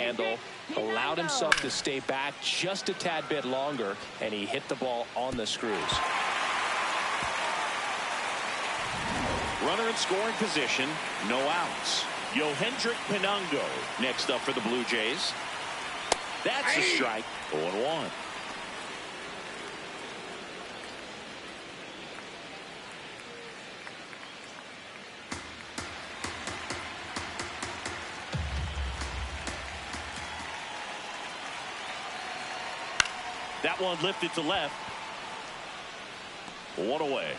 handle, allowed himself to stay back just a tad bit longer, and he hit the ball on the screws. Runner in scoring position, no outs. Yohendrick Pinungo next up for the Blue Jays. That's a strike. 0-1. That one lifted to left. 1 away.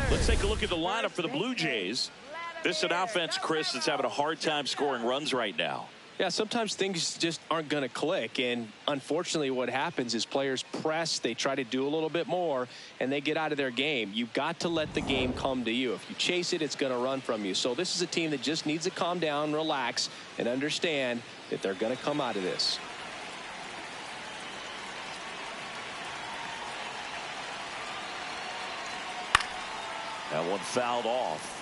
Let's take a look at the lineup for the Blue Jays. This is an offense, Chris, that's having a hard time scoring runs right now. Yeah, sometimes things just aren't going to click, and unfortunately what happens is players press, they try to do a little bit more, and they get out of their game. You've got to let the game come to you. If you chase it, it's going to run from you. So this is a team that just needs to calm down, relax, and understand that they're going to come out of this. That one fouled off.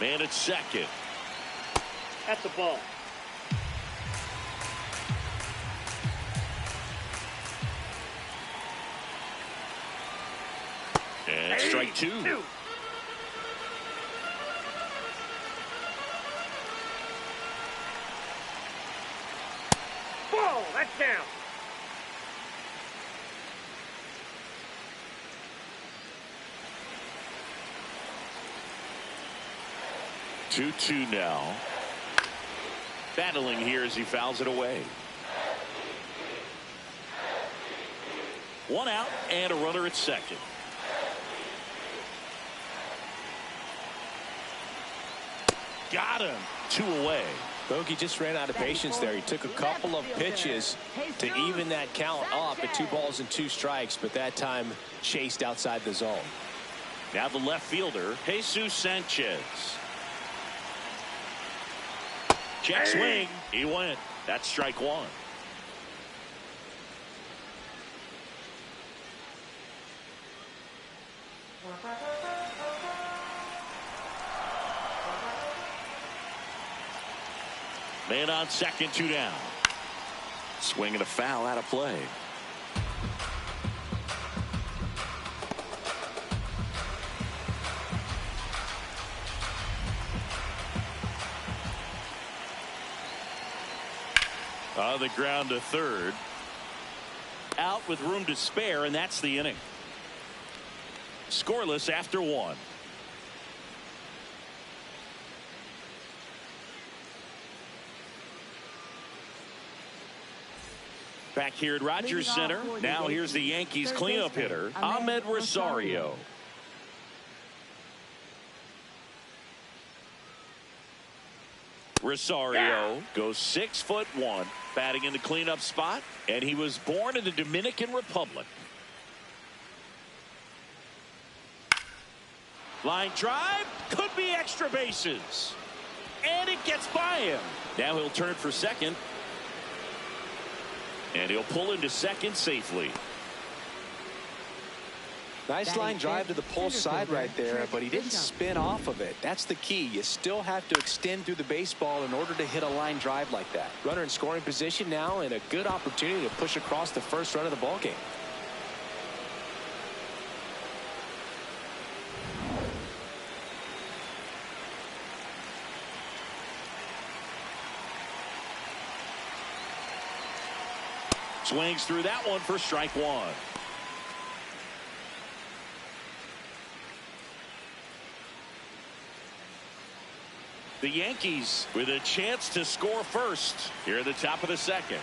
Man at second. That's the ball. And strike two. Ball, that's down. Two now. Battling here as he fouls it away. 1 out and a runner at second. Got him. 2 away. Bogey just ran out of patience there. He took a couple of pitches to even that count up at 2 balls and 2 strikes, but that time chased outside the zone. Now the left fielder, Jesus Sanchez. Check swing. He went. That's strike 1. Man on second, 2 down. Swing and a foul out of play. On the ground to third. Out with room to spare, and that's the inning. Scoreless after 1. Back here at Rogers Center. Now here's the Yankees cleanup hitter, Ahmed Rosario. Rosario goes 6'1", batting in the cleanup spot, and he was born in the Dominican Republic. Line drive, could be extra bases, and it gets by him. Now he'll turn for second, and he'll pull into second safely. Nice line drive to the pull side right there, but he didn't spin off of it. That's the key. You still have to extend through the baseball in order to hit a line drive like that. Runner in scoring position now, and a good opportunity to push across the first run of the ball game. Swings through that one for strike 1. The Yankees with a chance to score first here at the top of the second.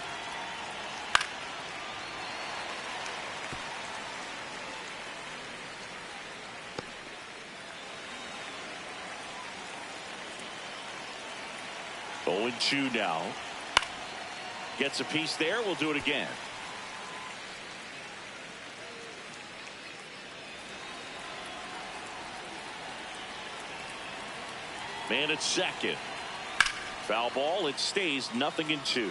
Oh, 0-2 now. Gets a piece there. We'll do it again. Man at second. Foul ball. It stays 0-2.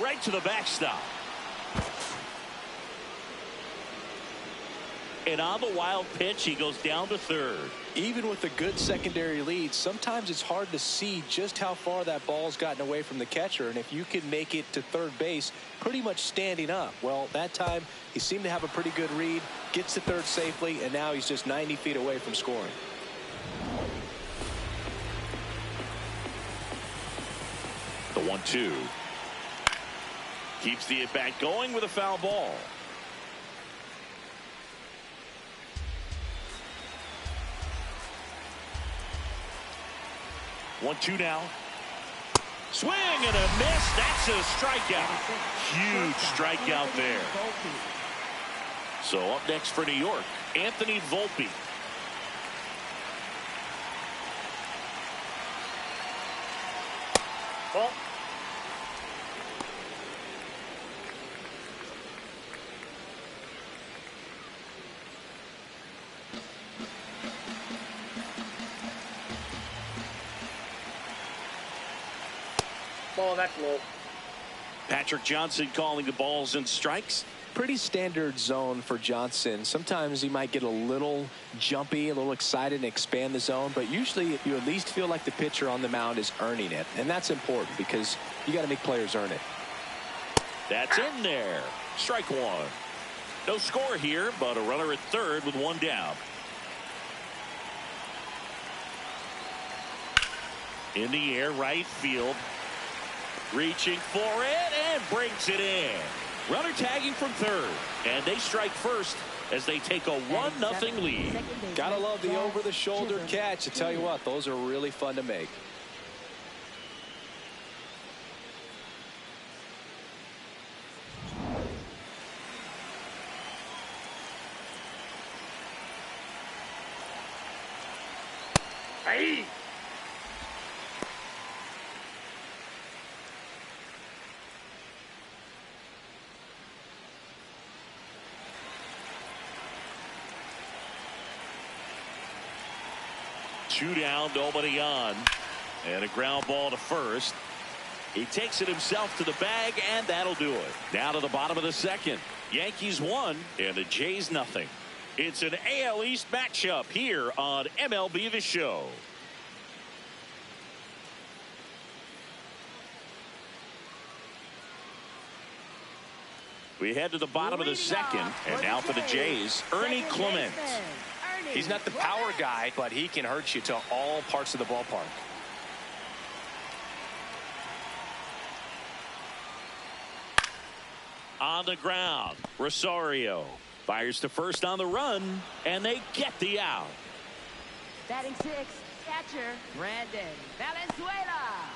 right to the backstop. And on the wild pitch, he goes down to third. Even with a good secondary lead, sometimes it's hard to see just how far that ball's gotten away from the catcher. And if you can make it to third base pretty much standing up, well, that time he seemed to have a pretty good read, gets to third safely, and now he's just 90 feet away from scoring. The 1-2. Keeps the at-bat going with a foul ball. One-two now. Swing and a miss. That's a strikeout. Huge strikeout there. So up next for New York, Anthony Volpe. Ball. Ball, that's low. Patrick Johnson calling the balls and strikes. Pretty standard zone for Johnson. Sometimes he might get a little jumpy, a little excited and expand the zone, but usually you at least feel like the pitcher on the mound is earning it, and that's important because you got to make players earn it. That's in there. Strike one. No score here, but a runner at third with one down. In the air, right field. Reaching for it and brings it in. Runner tagging from third, and they strike first as they take a 1-0 lead. Gotta love the over-the-shoulder catch. I tell you what, those are really fun to make. Hey! Two down, nobody on, and a ground ball to first. He takes it himself to the bag, and that'll do it. Now to the bottom of the second. Yankees 1 and the Jays nothing. It's an AL East matchup here on MLB The Show. We head to the bottom of the second, and now for the Jays, Ernie Clement. He's not the power guy, but he can hurt you to all parts of the ballpark. On the ground, Rosario fires to first on the run, and they get the out. Batting sixth, catcher Brandon Valenzuela.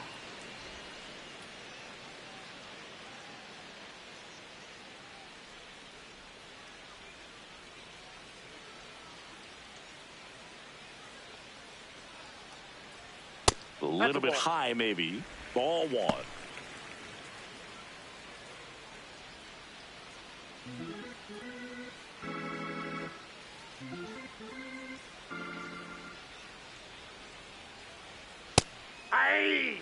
A little bit high, maybe. Ball one. Hey!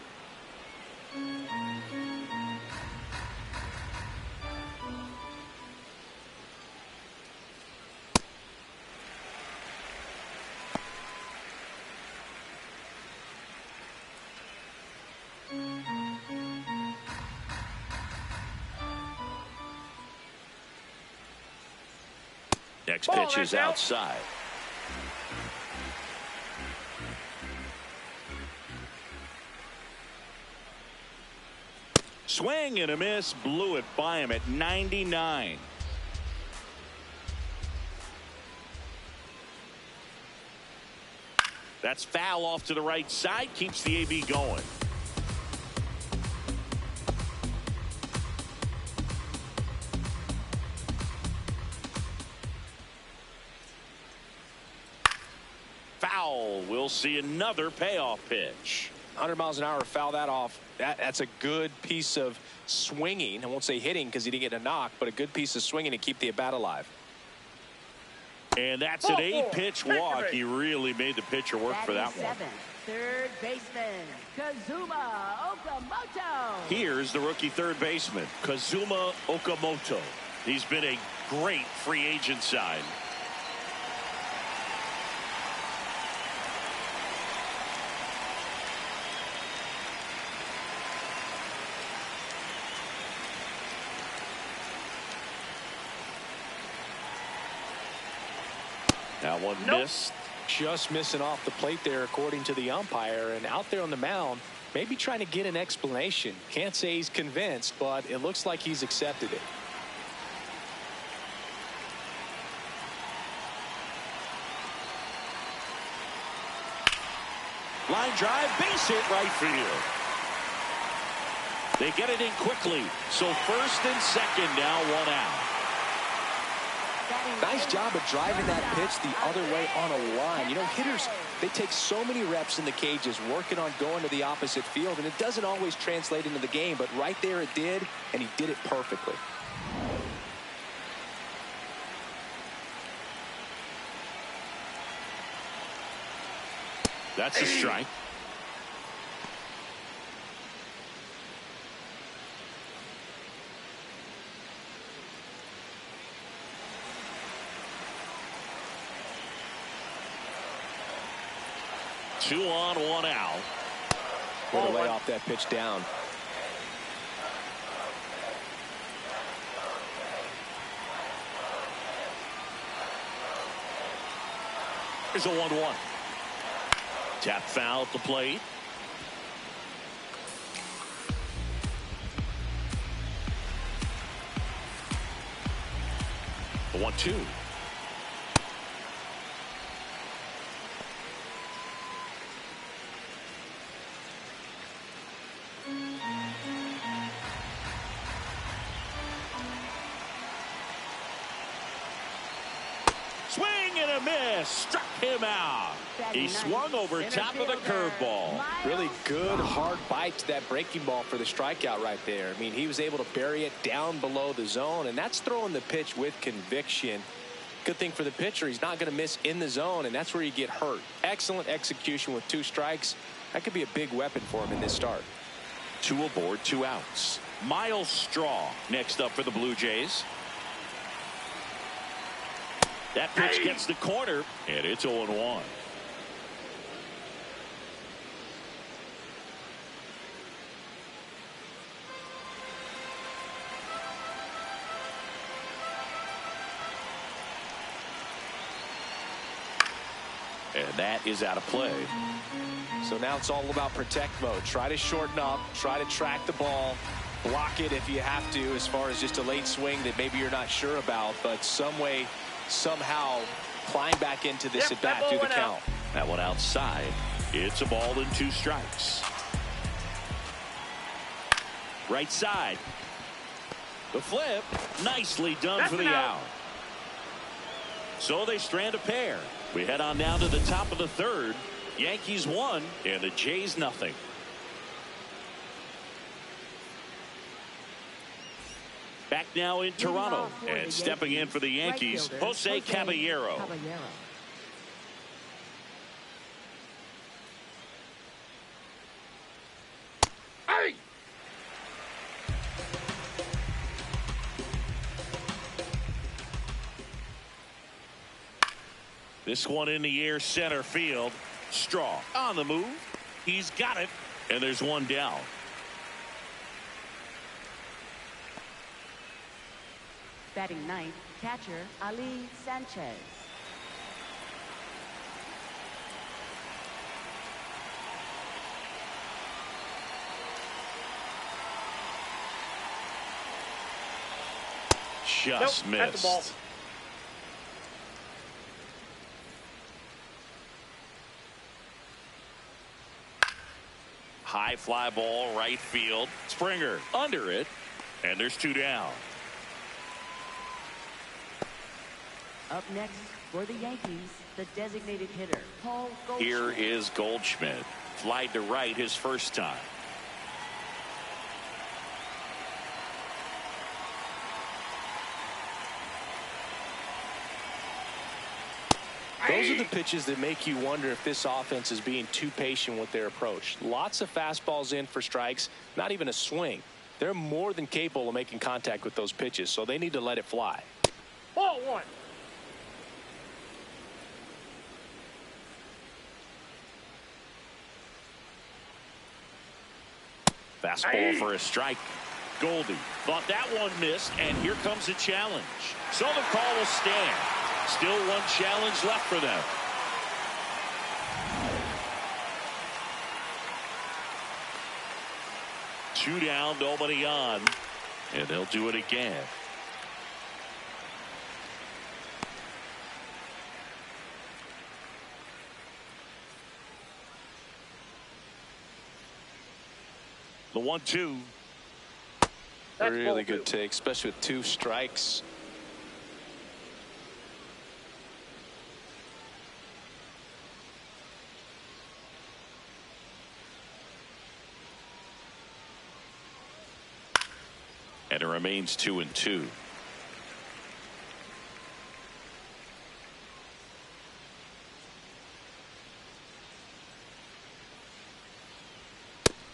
Next pitch is outside. Swing and a miss, blew it by him at 99. That's foul off to the right side, keeps the AB going. Foul. We'll see another payoff pitch. 100 miles an hour, foul that off. That's a good piece of swinging. I won't say hitting because he didn't get a knock, but a good piece of swinging to keep the at bat alive. And that's an 8-pitch walk. He really made the pitcher work for that one. Third baseman, Kazuma Okamoto. Here's the rookie third baseman, Kazuma Okamoto. He's been a great free agent sign. That one missed. Just missing off the plate there, according to the umpire, and out there on the mound, maybe trying to get an explanation. Can't say he's convinced, but it looks like he's accepted it. Line drive, base hit, right field. They get it in quickly. So first and second, now one out. Nice job of driving that pitch the other way on a line. You know, hitters, they take so many reps in the cages working on going to the opposite field, and it doesn't always translate into the game, but right there it did, and he did it perfectly. That's a strike. Two on, one out. Way to lay off that pitch down. Here's a 1-1. Tap foul at the plate. The 1-2. Swing and a miss. Struck him out. He swung over top of the curveball. Really good, hard bite to that breaking ball for the strikeout right there. I mean, he was able to bury it down below the zone, and that's throwing the pitch with conviction. Good thing for the pitcher, he's not going to miss in the zone, and that's where you get hurt. Excellent execution with 2 strikes. That could be a big weapon for him in this start. 2 aboard, 2 outs. Miles Straw next up for the Blue Jays. That pitch gets the corner, and it's 0-1. And that is out of play. So now it's all about protect mode. Try to shorten up, try to track the ball, block it if you have to, as far as just a late swing that maybe you're not sure about, but some way, somehow climb back into this at bat through the count. That one outside. It's a ball and 2 strikes. Right side. The flip. Nicely done for the out. So they strand a pair. We head on down to the top of the 3rd. Yankees 1 and the Jays nothing. Back now in Toronto, and stepping in for the Yankees, Jose Caballero. Hey! This one in the air, center field. Straw on the move. He's got it, and there's one down. Batting ninth, catcher Ali Sanchez. Just Nope, that's the ball. missed. High fly ball, right field. Springer under it, and there's 2 down. Up next for the Yankees, the designated hitter, Paul Goldschmidt. Here is Goldschmidt. Flied to right his first time. Those are the pitches that make you wonder if this offense is being too patient with their approach. Lots of fastballs in for strikes, not even a swing. They're more than capable of making contact with those pitches, so they need to let it fly. Ball one. Fastball for a strike. Goldie thought that one missed, and here comes a challenge. So the call will stand. Still one challenge left for them. Two down, nobody on, and they'll do it again. The 1-2. Really good take, especially with 2 strikes. And it remains 2-2.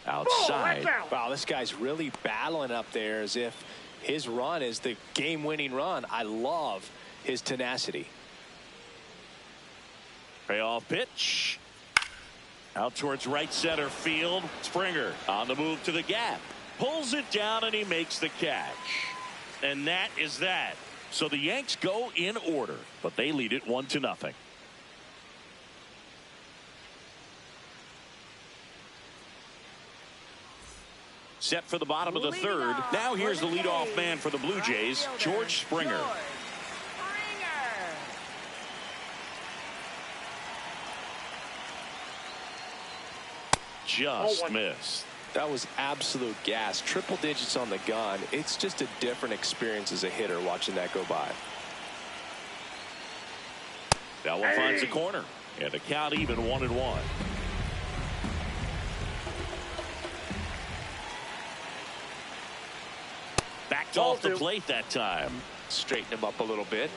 Outside. Wow, this guy's really battling up there as if his run is the game-winning run. I love his tenacity. Payoff pitch. Out towards right center field. Springer on the move to the gap. Pulls it down and he makes the catch. And that is that. So the Yanks go in order, but they lead it 1-0. Set for the bottom of the third. Now here's the leadoff man for the Blue Jays, George Springer. Just missed. That was absolute gas. Triple digits on the gun. It's just a different experience as a hitter watching that go by. That one finds the corner. And the count even 1-1. Backed off the plate that time. Straighten him up a little bit.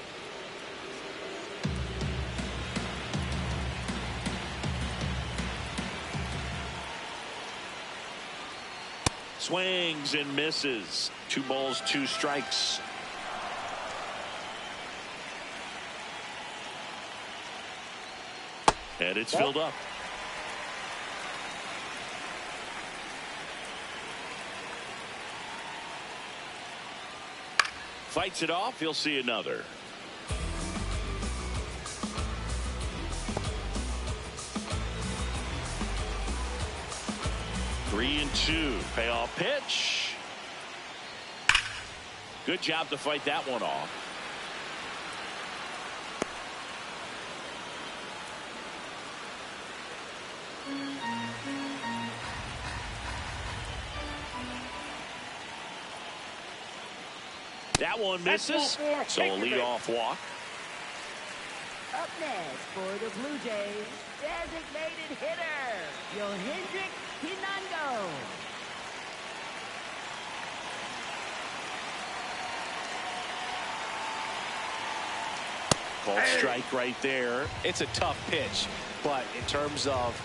Swings and misses. 2 balls, 2 strikes. And it's filled up. Fights it off. He'll see another. Three and 2. Payoff pitch. Good job to fight that one off. That one misses. So a leadoff walk. Up next for the Blue Jays, designated hitter, Yohendrick Pinango. Called strike right there. It's a tough pitch, but in terms of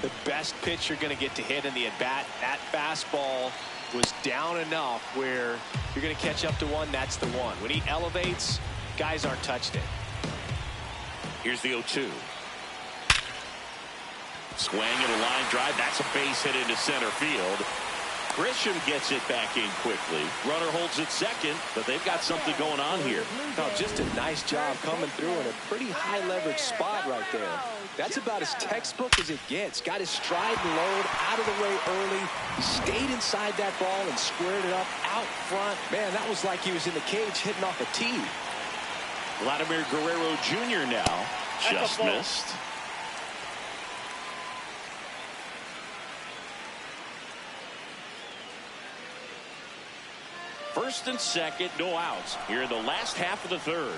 the best pitch you're going to get to hit in the at-bat, that fastball was down enough where you're going to catch up to one. That's the one. When he elevates, guys aren't touched it. Here's the 0-2. Swing and a line drive. That's a base hit into center field. Grisham gets it back in quickly. Runner holds it second, but they've got something going on here. No, just a nice job coming through in a pretty high leverage spot right there. That's about as textbook as it gets. Got his stride and load out of the way early. He stayed inside that ball and squared it up out front. Man, that was like he was in the cage hitting off a tee. Vladimir Guerrero Jr. now just missed. First and second, no outs here in the last half of the third.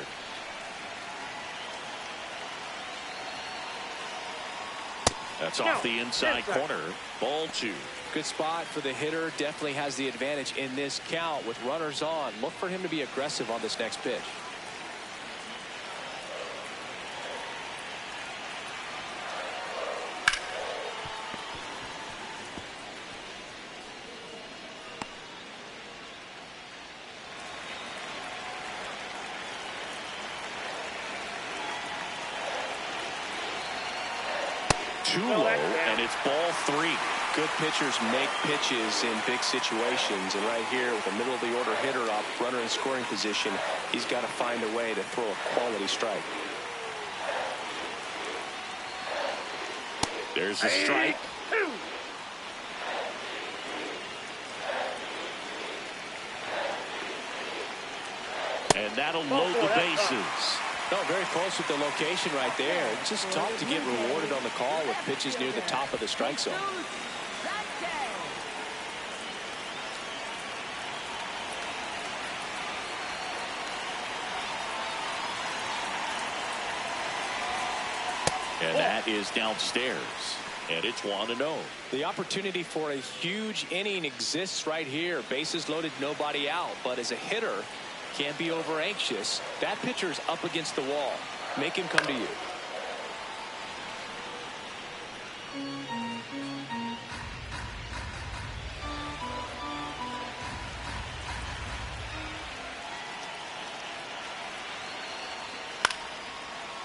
That's off the inside corner. Ball 2. Good spot for the hitter. Definitely has the advantage in this count with runners on. Look for him to be aggressive on this next pitch. too low, and it's ball 3. Good pitchers make pitches in big situations, and right here with a middle of the order hitter up, runner in scoring position, he's got to find a way to throw a quality strike. There's a strike. And that'll load the bases. No, very close with the location right there. It's just tough to get rewarded on the call with pitches near the top of the strike zone. And that is downstairs. And it's 1-0. The opportunity for a huge inning exists right here. Bases loaded, nobody out. But as a hitter, can't be over anxious. That pitcher's up against the wall. Make him come to you.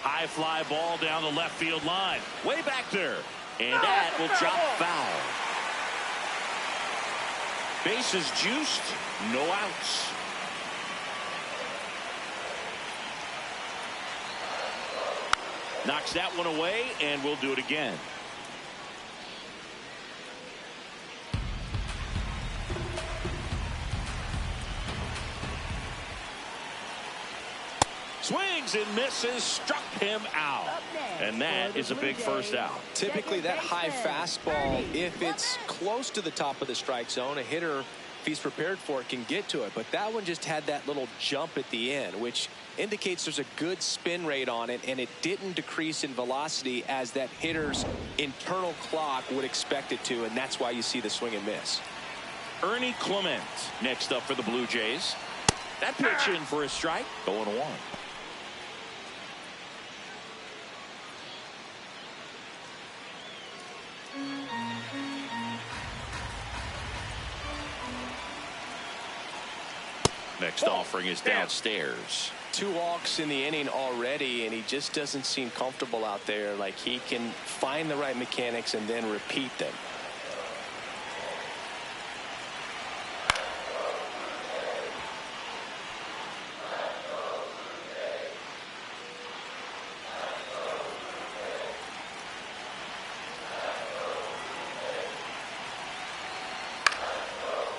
High fly ball down the left field line. Way back there. And that will drop foul. Bases juiced. No outs. Knocks that one away, and we'll do it again. Swings and misses, struck him out. And that is a big first out. Typically that high fastball, if it's close to the top of the strike zone, a hitter, if he's prepared for it, can get to it. But that one just had that little jump at the end, which indicates there's a good spin rate on it, and it didn't decrease in velocity as that hitter's internal clock would expect it to, and that's why you see the swing and miss. Ernie Clement next up for the Blue Jays. That pitch in for a strike. 0-1. Next offering is downstairs. 2 walks in the inning already, and he just doesn't seem comfortable out there. Like he can find the right mechanics and then repeat them.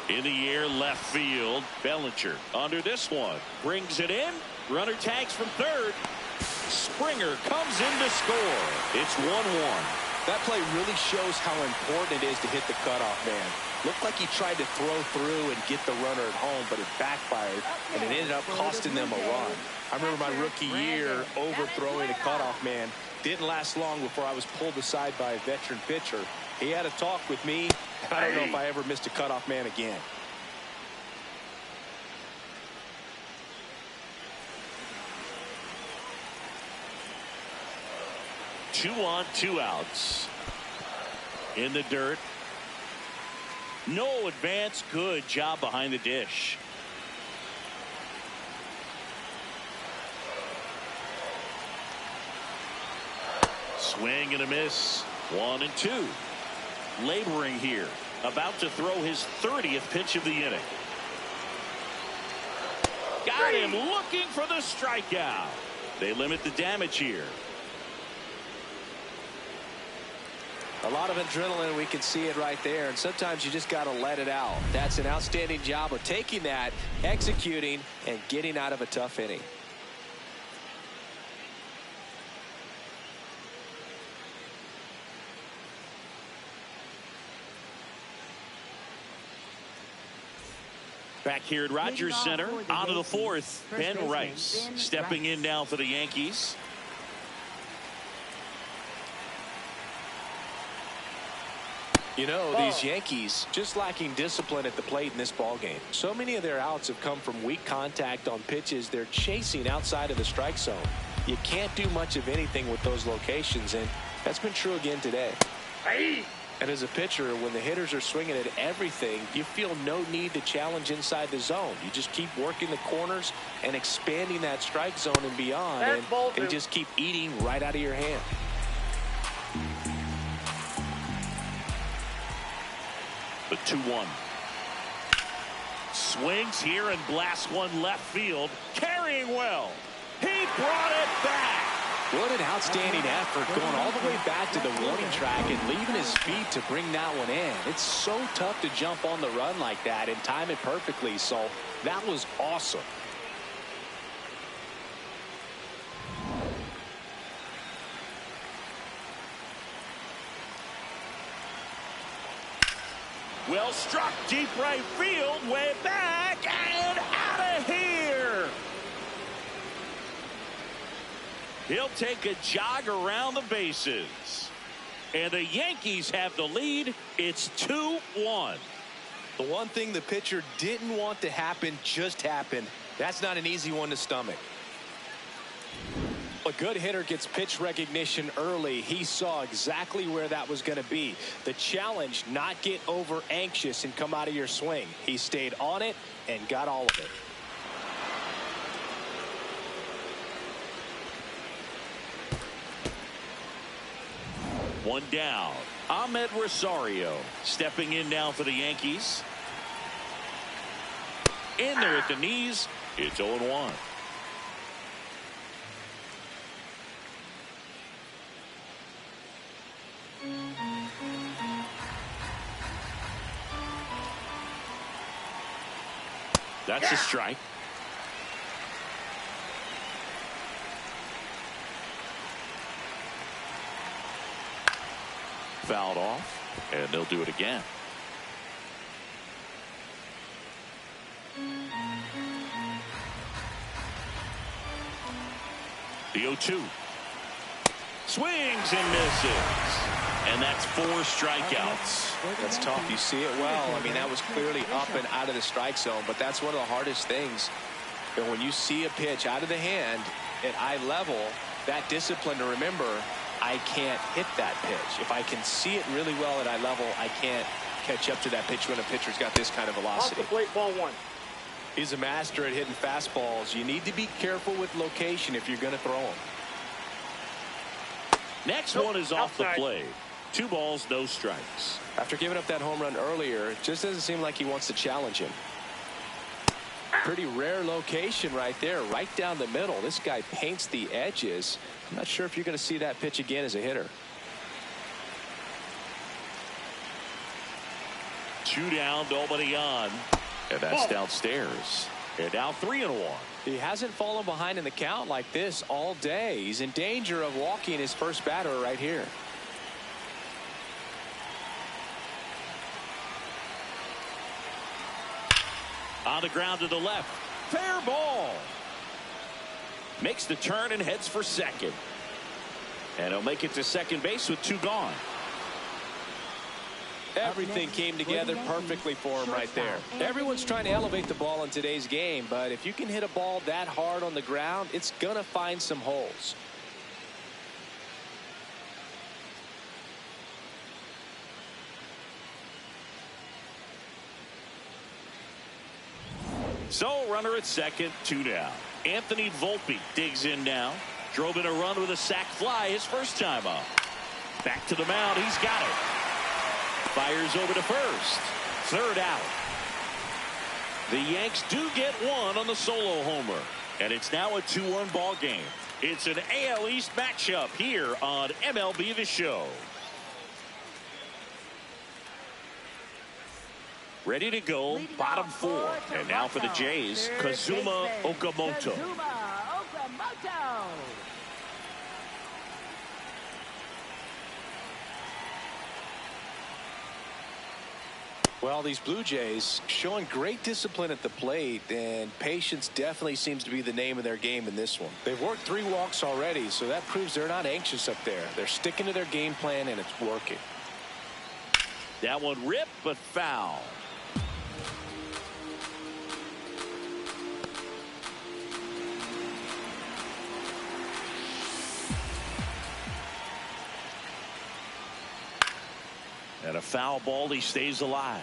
In the air, left field. Bellinger under this one. Brings it in. Runner tags from third. Springer comes in to score. It's 1-1. That play really shows how important it is to hit the cutoff man. Looked like he tried to throw through and get the runner at home, but it backfired, and it ended up costing them a run. I remember my rookie year overthrowing a cutoff man. Didn't last long before I was pulled aside by a veteran pitcher. He had a talk with me. I don't know if I ever missed a cutoff man again. Two on, 2 outs. In the dirt. No advance. Good job behind the dish. Swing and a miss. 1-2. Laboring here. About to throw his 30th pitch of the inning. Got him looking for the strikeout. They limit the damage here. A lot of adrenaline, we can see it right there, and sometimes you just got to let it out. That's an outstanding job of taking that, executing, and getting out of a tough inning. Back here at Rogers Center, out of the 4th, Ben Rice stepping in now for the Yankees. You know, these Yankees just lacking discipline at the plate in this ballgame. So many of their outs have come from weak contact on pitches they're chasing outside of the strike zone. You can't do much of anything with those locations, and that's been true again today. And as a pitcher, when the hitters are swinging at everything, you feel no need to challenge inside the zone. You just keep working the corners and expanding that strike zone and beyond, and they just keep eating right out of your hand. 2-1. Swings here and blasts one left field. Carrying well. He brought it back. What an outstanding effort, going all the way back to the warning track and leaving his feet to bring that one in. It's so tough to jump on the run like that and time it perfectly, so that was awesome. Well struck, deep right field, way back and out of here. He'll take a jog around the bases. And the Yankees have the lead. It's 2-1. The one thing the pitcher didn't want to happen just happened. That's not an easy one to stomach. A good hitter gets pitch recognition early. He saw exactly where that was going to be. The challenge, not get over anxious and come out of your swing. He stayed on it and got all of it. One down. Ahmed Rosario stepping in now for the Yankees. In there at the knees. It's 0-1. That's a strike. Fouled off, and they'll do it again. The 0-2. Swings and misses. And that's 4 strikeouts. That's tough. You see it well. I mean, that was clearly up and out of the strike zone, but that's one of the hardest things. And when you see a pitch out of the hand at eye level, that discipline to remember, I can't hit that pitch. If I can see it really well at eye level, I can't catch up to that pitch when a pitcher's got this kind of velocity. Off the plate, ball 1. He's a master at hitting fastballs. You need to be careful with location if you're going to throw them. Next one is off the plate. 2 balls, no strikes. After giving up that home run earlier, it just doesn't seem like he wants to challenge him. Pretty rare location right there, right down the middle. This guy paints the edges. I'm not sure if you're going to see that pitch again as a hitter. 2 down, nobody on. And that's downstairs. And now 3-1. He hasn't fallen behind in the count like this all day. He's in danger of walking his first batter right here. On the ground to the left. Fair ball. Makes the turn and heads for second. And he'll make it to second base with 2 gone. Everything came together perfectly for him right there. Everyone's trying to elevate the ball in today's game, but if you can hit a ball that hard on the ground, it's going to find some holes. So runner at second, 2 down. Anthony Volpe digs in now. Drove in a run with a sac fly his first time up. Back to the mound. He's got it. Fires over to first. 3rd out. The Yanks do get 1 on the solo homer. And it's now a 2-1 ball game. It's an AL East matchup here on MLB The Show. Ready to go, bottom 4. And now for the Jays, Kazuma Okamoto. Well, these Blue Jays showing great discipline at the plate, and patience definitely seems to be the name of their game in this one. They've worked 3 walks already, so that proves they're not anxious up there. They're sticking to their game plan, and it's working. That one ripped, but foul. And a foul ball, he stays alive.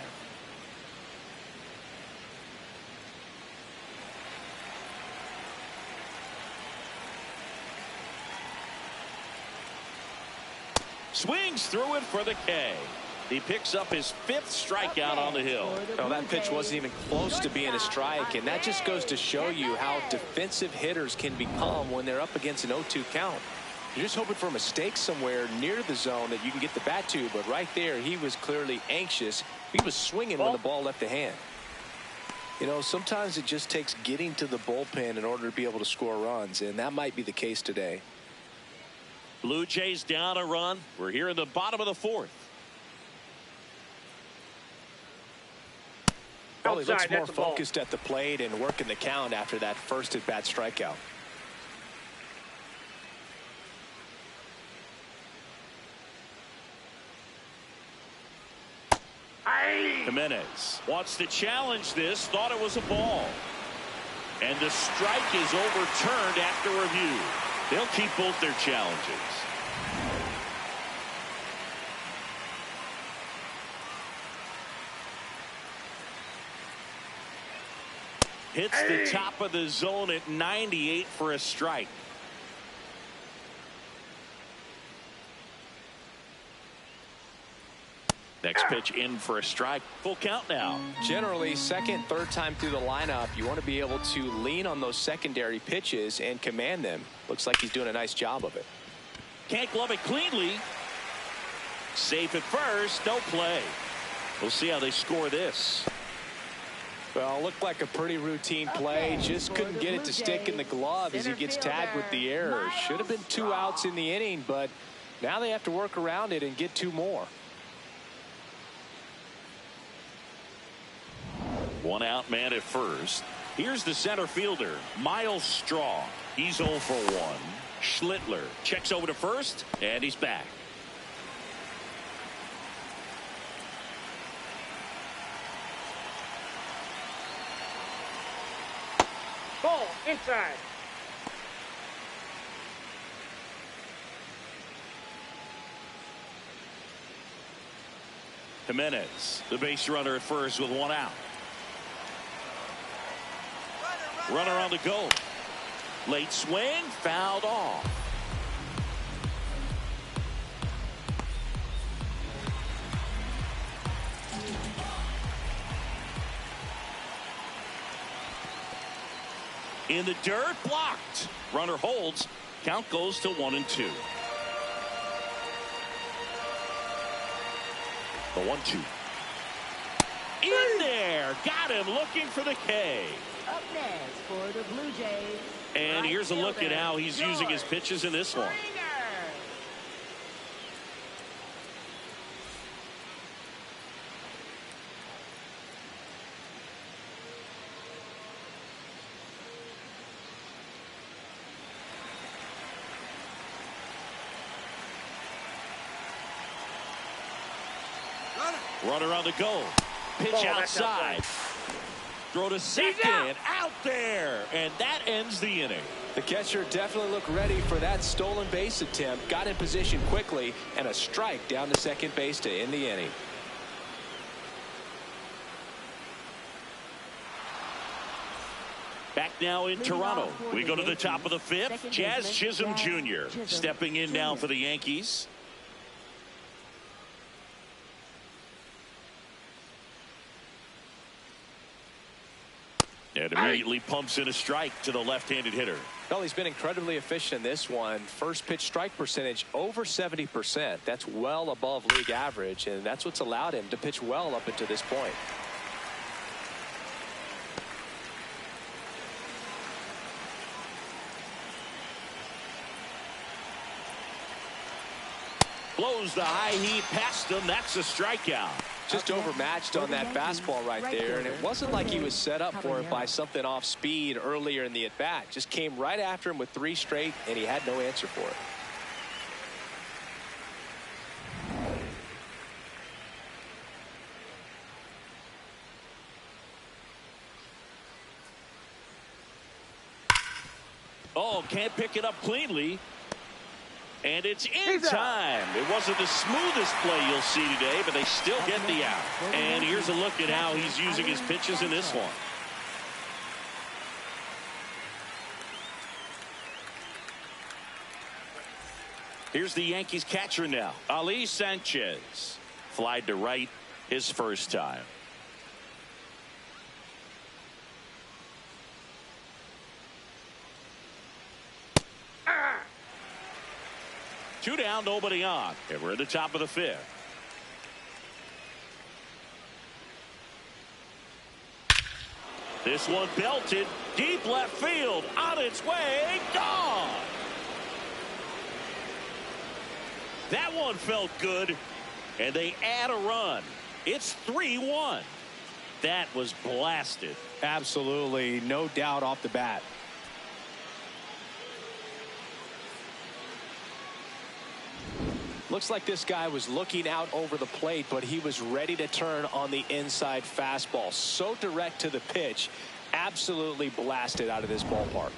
Swings through it for the K. He picks up his 5th strikeout on the hill. Oh, that pitch wasn't even close to being a strike, and that just goes to show you how defensive hitters can become when they're up against an 0-2 count. You're just hoping for a mistake somewhere near the zone that you can get the bat to, but right there he was clearly anxious. He was swinging when the ball left the hand. You know, sometimes it just takes getting to the bullpen in order to be able to score runs, and that might be the case today. Blue Jays down a run. We're here in the bottom of the 4th. Well, he looks more focused at the plate and working the count after that first at-bat strikeout. Jimenez wants to challenge this, thought it was a ball. And the strike is overturned after review. They'll keep both their challenges. Hits the top of the zone at 98 for a strike. Next pitch in for a strike. Full count now. Generally, second, third time through the lineup, you want to be able to lean on those secondary pitches and command them. Looks like he's doing a nice job of it. Can't glove it cleanly. Safe at first. No play. We'll see how they score this. Well, looked like a pretty routine play. Just couldn't get it to stick in the glove as he gets tagged with the error. Should have been 2 outs in the inning, but now they have to work around it and get 2 more. 1 out man at first. Here's the center fielder, Miles Straw. He's 0 for 1. Schlittler checks over to first, and he's back. Ball inside. Jimenez, the base runner at first with 1 out. Runner on the go. Late swing, fouled off. In the dirt, blocked. Runner holds. Count goes to 1-2. The 1-2. In there. Got him looking for the K. Up next for the Blue Jays. And here's a look at how he's using his pitches in this one. Runner on the go. Pitch outside. Throw to second. Out there. And that ends the inning. The catcher definitely looked ready for that stolen base attempt. Got in position quickly, and a strike down to second base to end the inning. Back now in Toronto. We go to the top of the 5th. Jazz Chisholm Jr. stepping in now for the Yankees. And immediately pumps in a strike to the left-handed hitter. Well, he's been incredibly efficient in this one. First pitch strike percentage over 70%. That's well above league average, and that's what's allowed him to pitch well up until this point. Blows the high heat past him. That's a strikeout. Just overmatched on that fastball right there, and it wasn't like he was set up for it by something off speed earlier in the at-bat. Just came right after him with 3 straight, and he had no answer for it. Oh, can't pick it up cleanly. And it's in time. It wasn't the smoothest play you'll see today, but they still get the out. And here's a look at how he's using his pitches in this one. Here's the Yankees catcher now, Ali Sanchez. flied to right his first time. Two down, nobody on, and we're at the top of the fifth. This one belted deep left field, on its way, gone. That one felt good, and they add a run. It's 3-1. That was blasted. Absolutely, no doubt off the bat. Looks like this guy was looking out over the plate, but he was ready to turn on the inside fastball. So direct to the pitch, absolutely blasted out of this ballpark.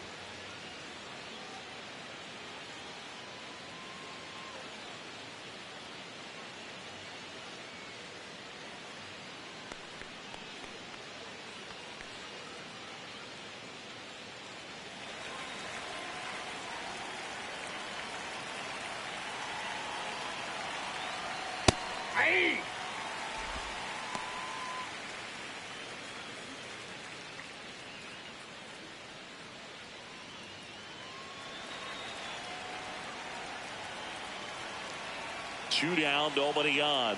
Two down, nobody on.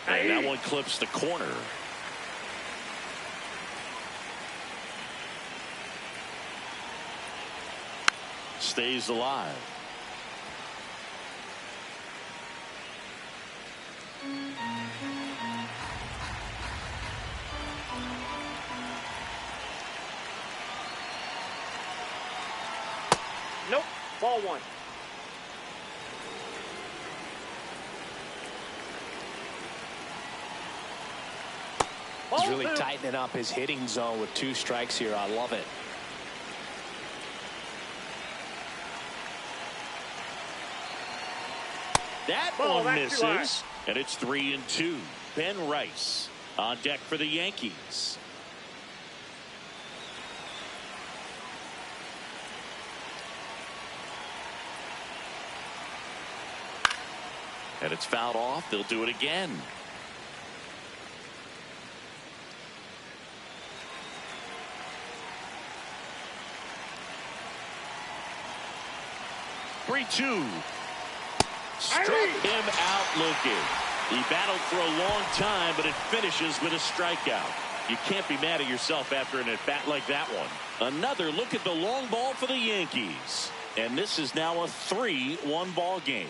And that one clips the corner. Stays alive. Nope. Ball one. He's really tightening up his hitting zone with 2 strikes here. I love it. That one misses, and it's 3-2. Ben Rice on deck for the Yankees. And it's fouled off. They'll do it again. Three-two. Struck him out looking. He battled for a long time, but it finishes with a strikeout. You can't be mad at yourself after an at-bat like that one. Another look at the long ball for the Yankees. And this is now a 3-1 ball game.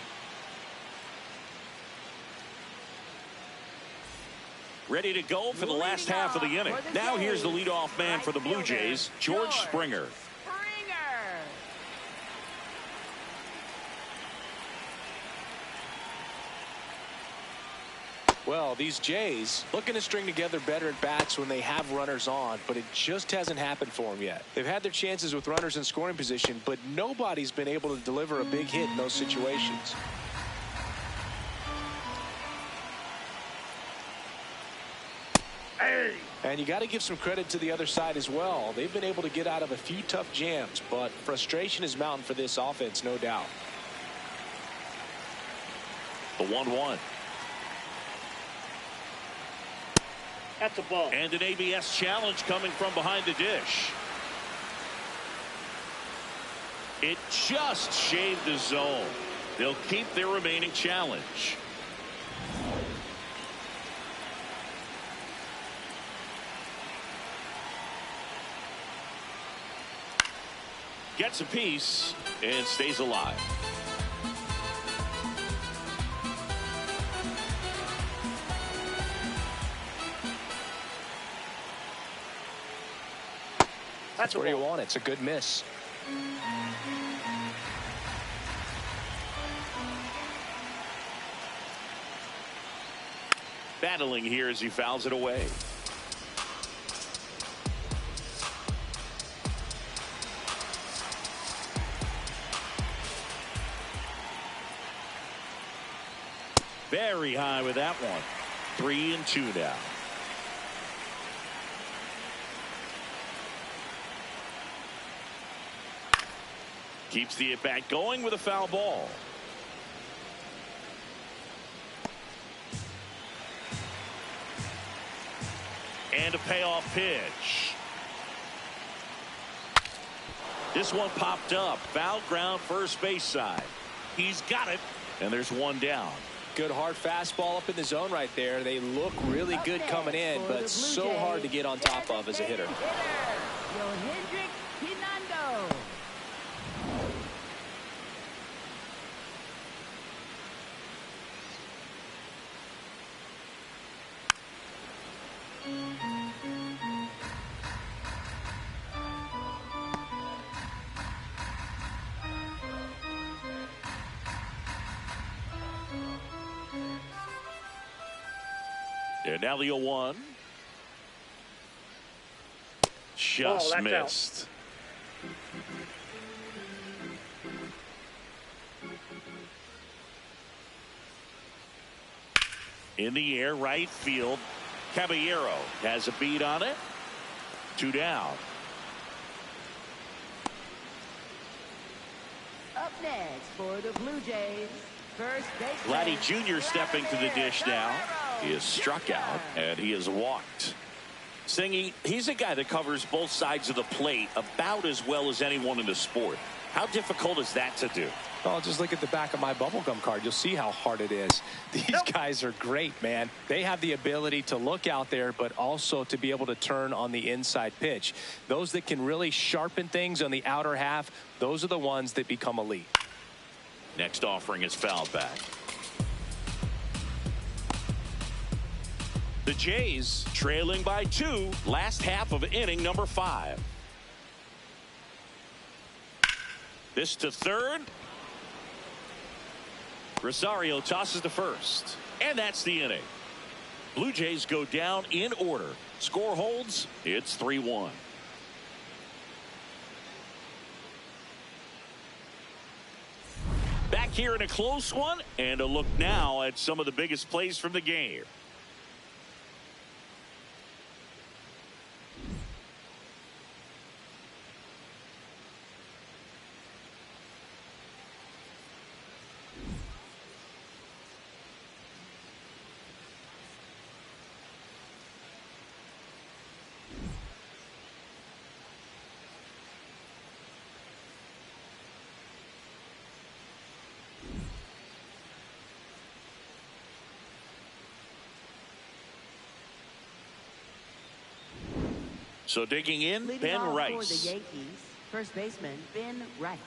Ready to go for the last half of the inning. Now here's the leadoff man for the Blue Jays, George Springer. Well, these Jays looking to string together better at bats when they have runners on, but it just hasn't happened for them yet. They've had their chances with runners in scoring position, but nobody's been able to deliver a big hit in those situations. And you got to give some credit to the other side as well. They've been able to get out of a few tough jams, but frustration is mounting for this offense, no doubt. The 1-1. That's a ball. And an ABS challenge coming from behind the dish. It just shaved the zone. They'll keep their remaining challenge. Gets a piece and stays alive. That's where you want it. It's a good miss. Battling here as he fouls it away. Very high with that one. 3-2 now. Keeps the at-bat going with a foul ball. And a payoff pitch. This one popped up. Foul ground, first base side. He's got it. And there's one down. Good hard fastball up in the zone right there. They look really good coming in, but so hard to get on top of as a hitter. And now the 0-1. Just missed. In the air, right field. Caballero has a beat on it. 2 down. Up next for the Blue Jays, first baseman Vladdy Jr. stepping to the dish now. He is struck out and he is walked. Singy, he's a guy that covers both sides of the plate about as well as anyone in the sport. How difficult is that to do? Oh, just look at the back of my bubblegum card. You'll see how hard it is. These guys are great, man. They have the ability to look out there, but also to be able to turn on the inside pitch. Those that can really sharpen things on the outer half, those are the ones that become elite. Next offering is fouled back. The Jays trailing by 2, last half of inning number 5. This to third. Rosario tosses to first. And that's the inning. Blue Jays go down in order. Score holds. It's 3-1. Back here in a close one. And a look now at some of the biggest plays from the game. So digging in, Leading Ben off Rice. for the Yankees, first baseman Ben Rice.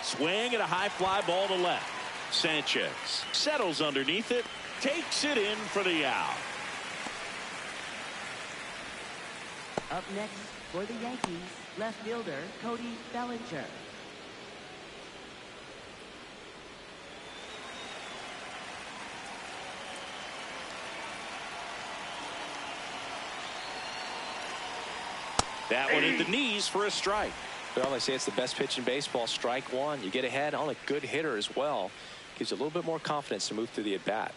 Swing and a high fly ball to left. Sanchez settles underneath it, takes it in for the out. Up next for the Yankees, left fielder Cody Bellinger. That one hit the knees for a strike. Well, they say it's the best pitch in baseball. Strike one. You get ahead on a good hitter as well. Gives you a little bit more confidence to move through the at-bat.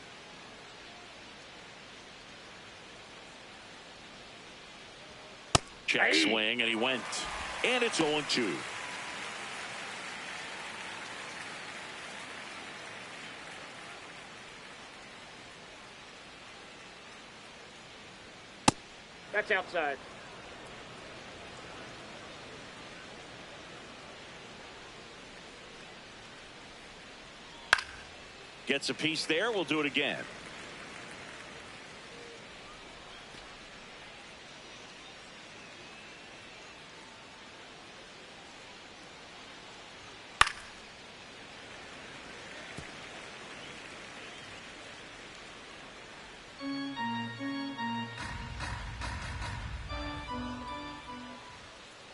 Check swing, and he went. And it's 0-2. That's outside. Gets a piece there. We'll do it again.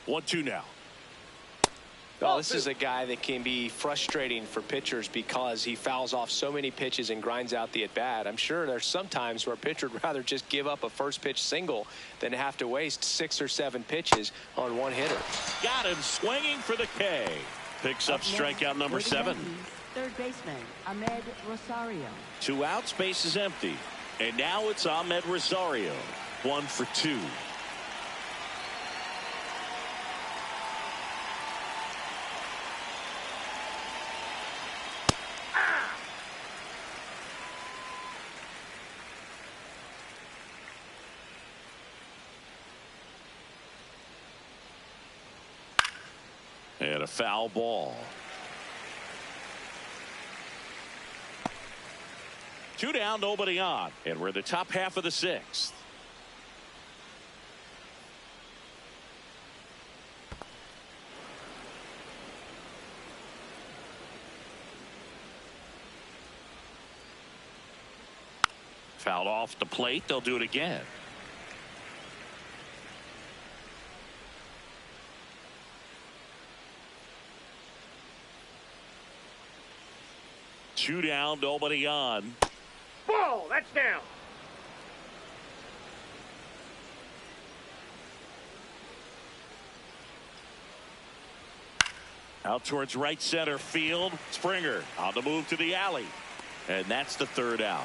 One, two now. Well, this is a guy that can be frustrating for pitchers because he fouls off so many pitches and grinds out the at-bat. I'm sure there's some times where a pitcher would rather just give up a first pitch single than have to waste 6 or 7 pitches on one hitter. Got him swinging for the K. Picks up strikeout number 7. Yankees, third baseman Ahmed Rosario. 2 outs, base is empty. And now it's Ahmed Rosario. 1 for 2. And a foul ball. 2 down, nobody on. And we're in the top half of the 6th. Fouled off the plate. They'll do it again. Two down, nobody on. Ball, that's down. Out towards right center field. Springer on the move to the alley. And that's the 3rd out.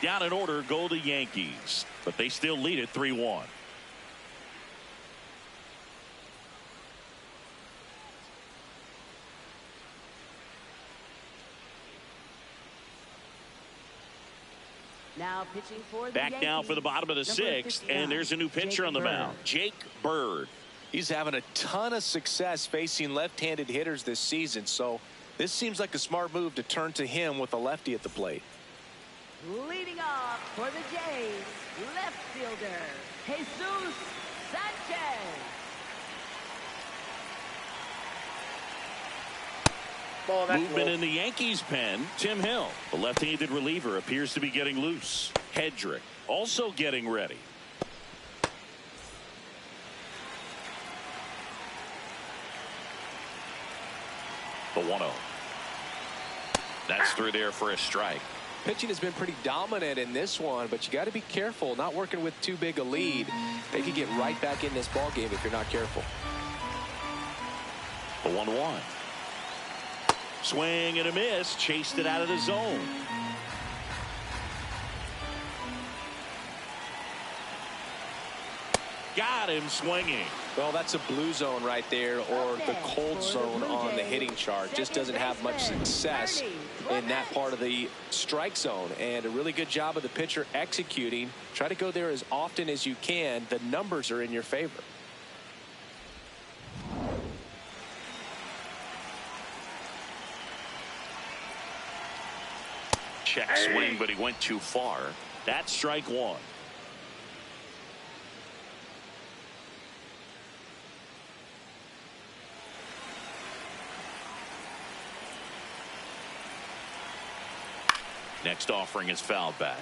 Down in order go the Yankees, but they still lead it 3-1. Now pitching for the Back Yankees, now for the bottom of the 6th, and there's a new pitcher on the mound, Jake Bird. He's having a ton of success facing left-handed hitters this season, so this seems like a smart move to turn to him with a lefty at the plate. Leading off for the Jays, left fielder, Jesus Sanchez. Ball, that's Movement low. in the Yankees pen. Tim Hill, the left-handed reliever, appears to be getting loose. Hedrick also getting ready. The 1-0. That's through there for a strike. Pitching has been pretty dominant in this one, but you got to be careful. Not working with too big a lead. They could get right back in this ball game if you're not careful. The 1-1. Swing and a miss. Chased it out of the zone. Got him swinging. Well, that's a blue zone right there, or the cold zone on the hitting chart. Just doesn't have much success in that part of the strike zone. And a really good job of the pitcher executing. Try to go there as often as you can. The numbers are in your favor. Check swing, but he went too far. That's strike 1. Next offering is fouled back.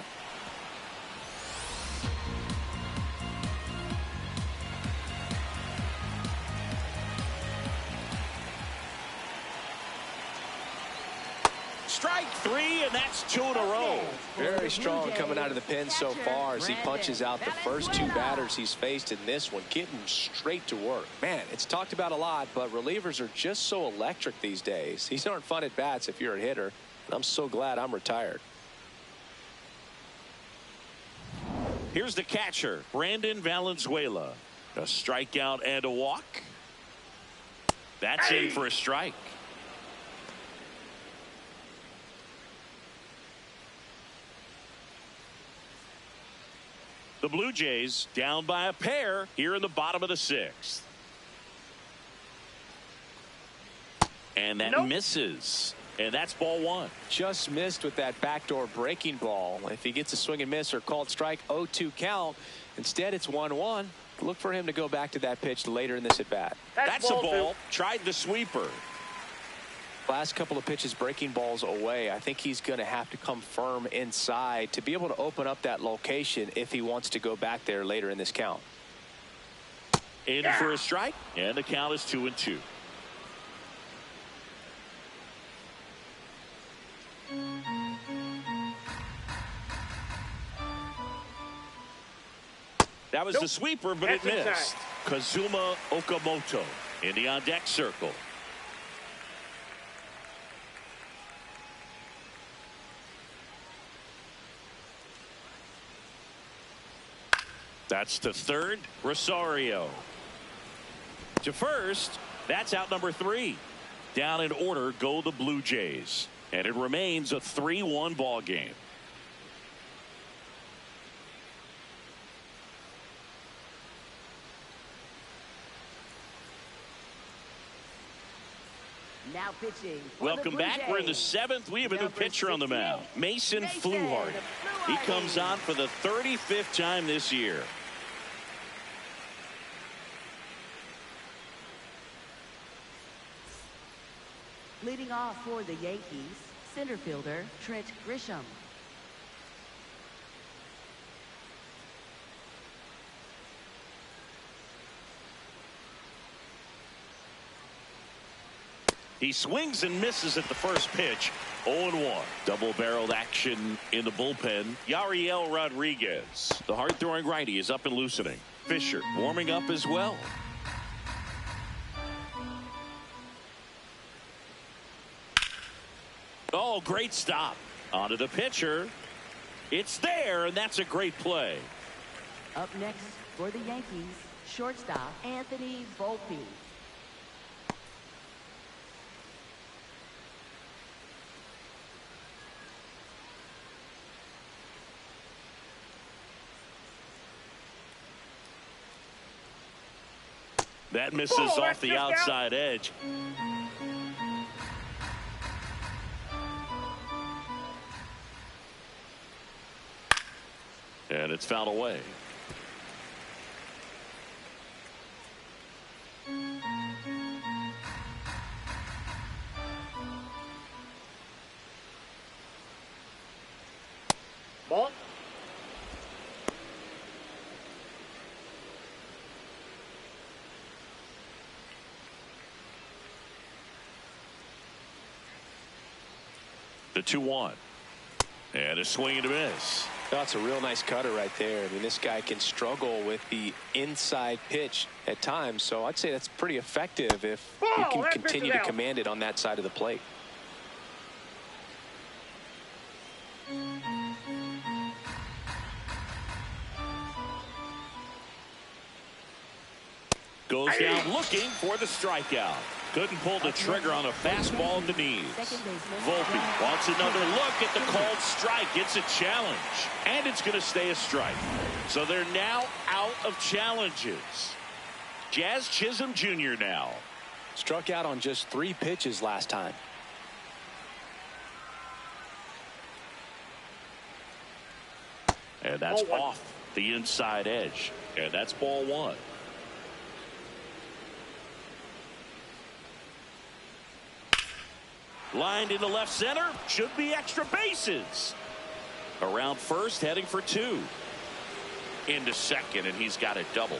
Strike 3, and that's 2 in a row. Very strong coming out of the pen so far as he punches out the first 2 batters he's faced in this one, getting straight to work. Man, it's talked about a lot, but relievers are just so electric these days. These aren't fun at bats if you're a hitter. I'm so glad I'm retired. Here's the catcher, Brandon Valenzuela. A strikeout and a walk. That's in for a strike. The Blue Jays down by a pair here in the bottom of the 6th. And that misses. And that's ball 1. Just missed with that backdoor breaking ball. If he gets a swing and miss or called strike, 0-2 count. Instead, it's 1-1. Look for him to go back to that pitch later in this at bat. That's a ball. Tried the sweeper. Last couple of pitches breaking balls away. I think he's going to have to come firm inside to be able to open up that location if he wants to go back there later in this count. In for a strike, and the count is 2-2. That was the sweeper, but it missed. Kazuma Okamoto in the on-deck circle. That's to third. Rosario. To first. That's out number 3. Down in order go the Blue Jays. And it remains a 3-1 ball game. Now pitching. Welcome back. We're in the 7th. We have a new pitcher on the mound. Mason Fluharty. He comes on for the 35th time this year. Leading off for the Yankees, center fielder Trent Grisham. He swings and misses at the first pitch. 0-1. Double-barreled action in the bullpen. Yariel Rodriguez. The hard-throwing righty is up and loosening. Fisher warming up as well. Oh, great stop. Onto the pitcher. It's there, and that's a great play. Up next for the Yankees, shortstop Anthony Volpe. That misses off the outside edge. And it's fouled away. Ball. The 2-1. And a swing and a miss. That's a real nice cutter right there. I mean, this guy can struggle with the inside pitch at times, so I'd say that's pretty effective if you can continue to command it on that side of the plate. Goes down looking for the strikeout. Couldn't pull the trigger on a fastball at the knees. Volpe wants another look at the called strike. It's a challenge, and it's going to stay a strike. So they're now out of challenges. Jazz Chisholm Jr. now. Struck out on just 3 pitches last time. And that's off the inside edge. And that's ball 1. Lined into left center. Should be extra bases. Around first, heading for 2. Into second, and he's got a double.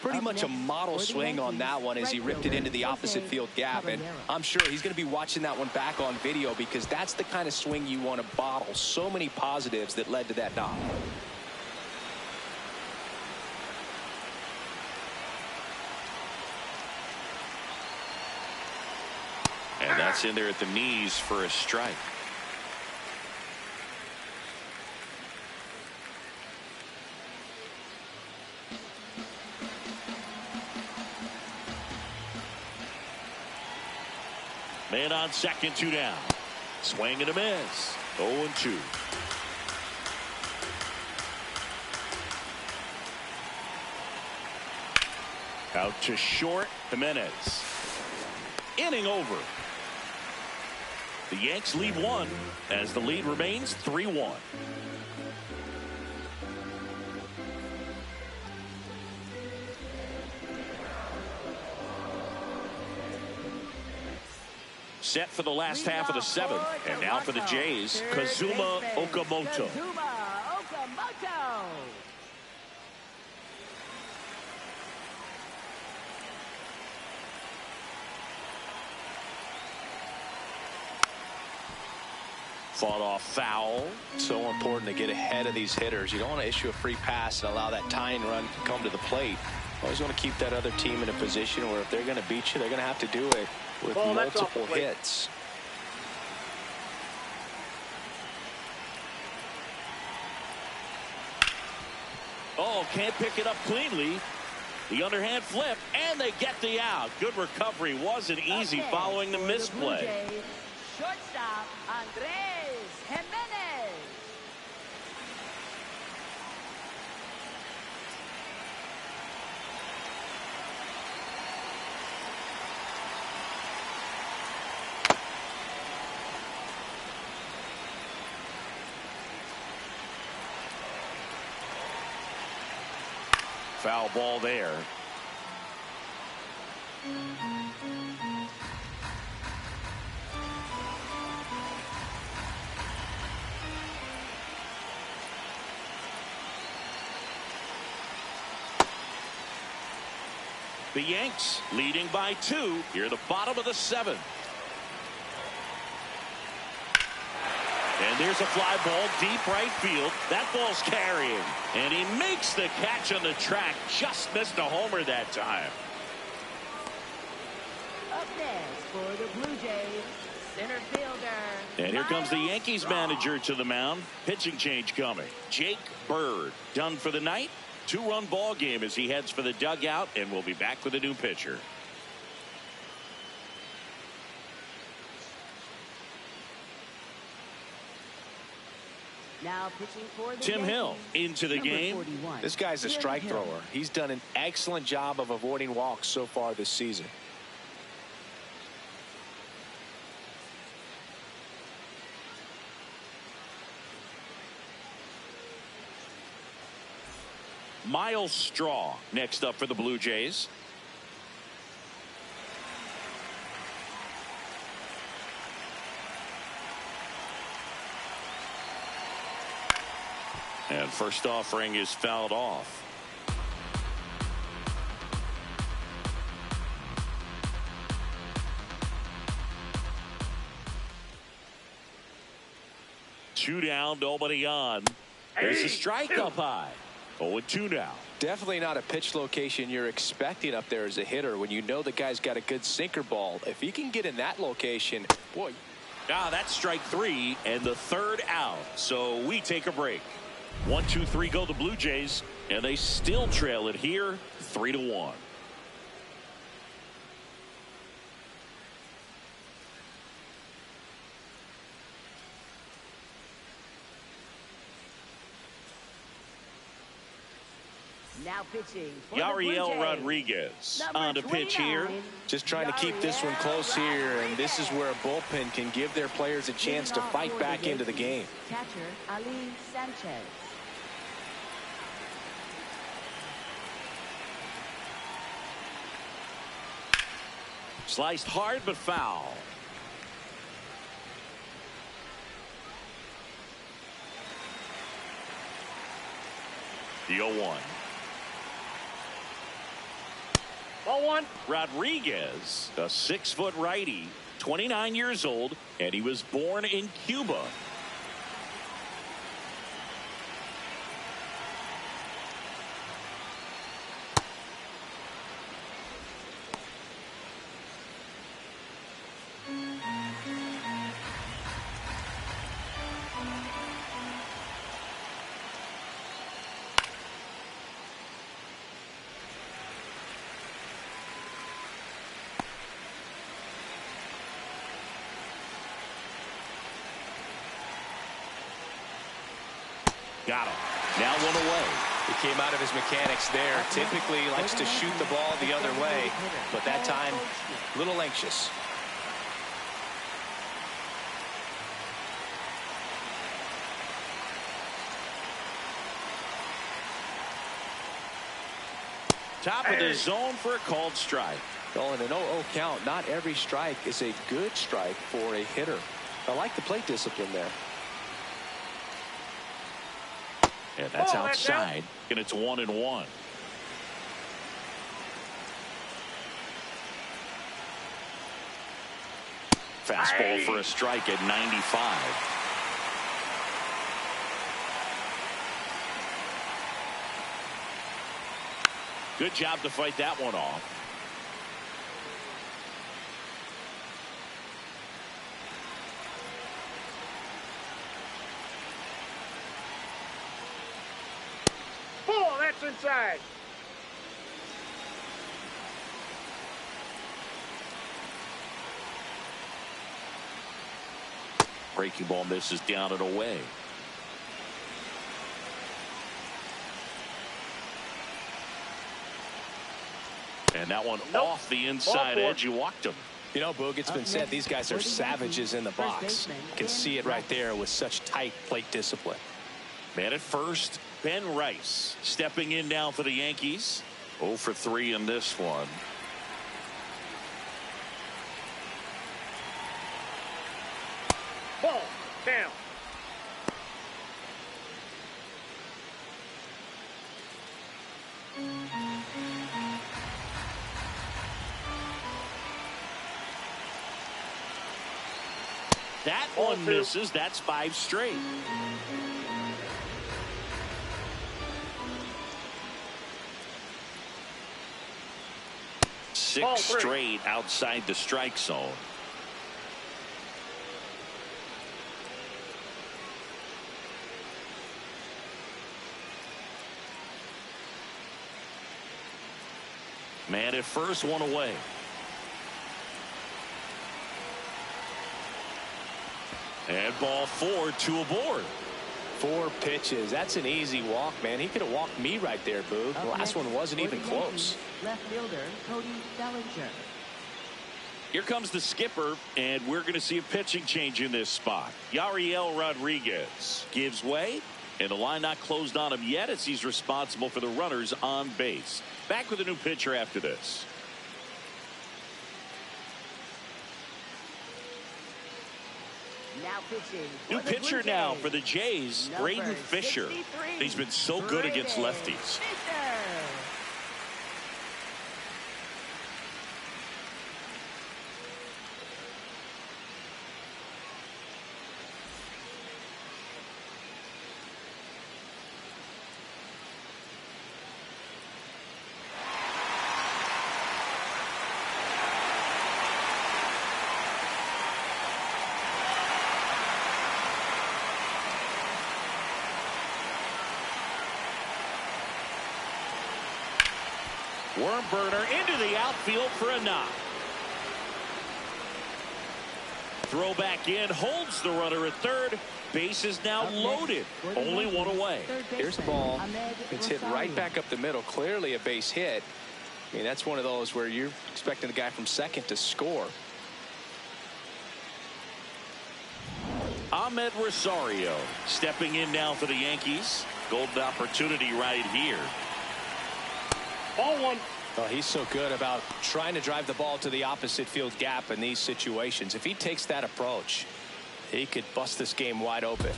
Pretty much a model swing on that one as he ripped it into the opposite field gap. And I'm sure he's going to be watching that one back on video because that's the kind of swing you want to bottle. So many positives that led to that knock. And that's in there at the knees for a strike. Man on second, 2 down. Swing and a miss. 0-2. Out to short. Jimenez. Inning over. The Yanks lead 1 as the lead remains 3-1. Set for the last half of the 7th. And now for the Jays, Kazuma Okamoto. Fought off foul. So important to get ahead of these hitters. You don't want to issue a free pass and allow that tying run to come to the plate. Always want to keep that other team in a position where if they're going to beat you, they're going to have to do it with multiple hits. Oh, can't pick it up cleanly. The underhand flip, and they get the out. Good recovery. Wasn't easy following the misplay. Shortstop, Andres Jimenez. Foul ball there. The Yanks leading by 2 here at the bottom of the 7th. And there's a fly ball deep right field. That ball's carrying. And he makes the catch on the track. Just missed a homer that time. Up next for the Blue Jays, center fielder. And here comes the Yankees manager to the mound. Pitching change coming. Jake Bird done for the night. 2-run ball game as he heads for the dugout, and we'll be back with a new pitcher. Now pitching for the Tim Hill Yankees, into the number game. 41. This guy's a Tim strike Hill. thrower. He's done an excellent job of avoiding walks so far this season. Miles Straw next up for the Blue Jays. And first offering is fouled off. Two down, nobody on. There's a strike up high. 0-2 now. Definitely not a pitch location you're expecting up there as a hitter when you know the guy's got a good sinker ball. If he can get in that location, boy. That's strike 3 and the 3rd out. So we take a break. 1-2-3 go the Blue Jays, and they still trail it here 3-1. Now pitching for the Blue Yariel Jays, Rodriguez number on the pitch here. 29, Just trying to keep this one close here, and this is where a bullpen can give their players a chance to fight back into the game. Catcher Ali Sanchez. Sliced hard but foul. The 0-1. Ball 1. Rodriguez, a 6-foot righty, 29 years old, and he was born in Cuba. Got him. Now one away. He came out of his mechanics there. Typically likes to shoot the ball the other way, but that time a little anxious. Top of the zone for a called strike. Well, in an 0-0 count, not every strike is a good strike for a hitter. I like the plate discipline there. And that's Oh, that's outside. And it's 1-1. Fastball for a strike at 95. Good job to fight that one off. Ball, that's Steps inside. Breaking ball misses down and away. And that one off the inside edge. You walked him. You know, Boog, it's been said these guys are savages in the box. You can see it right there with such tight plate discipline. Man at first, Ben Rice stepping in now for the Yankees. 0 for 3 in this one. Ball down. That one misses. That's 5 straight. Six straight outside the strike zone. Man at first, one away. And ball 4, 2 aboard. 4 pitches. That's an easy walk, man. He could have walked me right there, Boog. The last one wasn't even close. Left fielder Cody Bellinger. Here comes the skipper, and we're going to see a pitching change in this spot. Yariel Rodriguez gives way, and the line not closed on him yet as he's responsible for the runners on base. Back with a new pitcher after this. Now pitching. New pitcher now for the Jays, Braden Fisher. He's been so good against lefties. Worm burner into the outfield for a knock. Throw back in, holds the runner at third. Base is now loaded. Only one away. Here's the ball. It's hit right back up the middle. Clearly a base hit. I mean, that's one of those where you're expecting the guy from second to score. Ahmed Rosario stepping in now for the Yankees. Golden opportunity right here. Ball 1. Oh, he's so good about trying to drive the ball to the opposite field gap in these situations. If he takes that approach, he could bust this game wide open.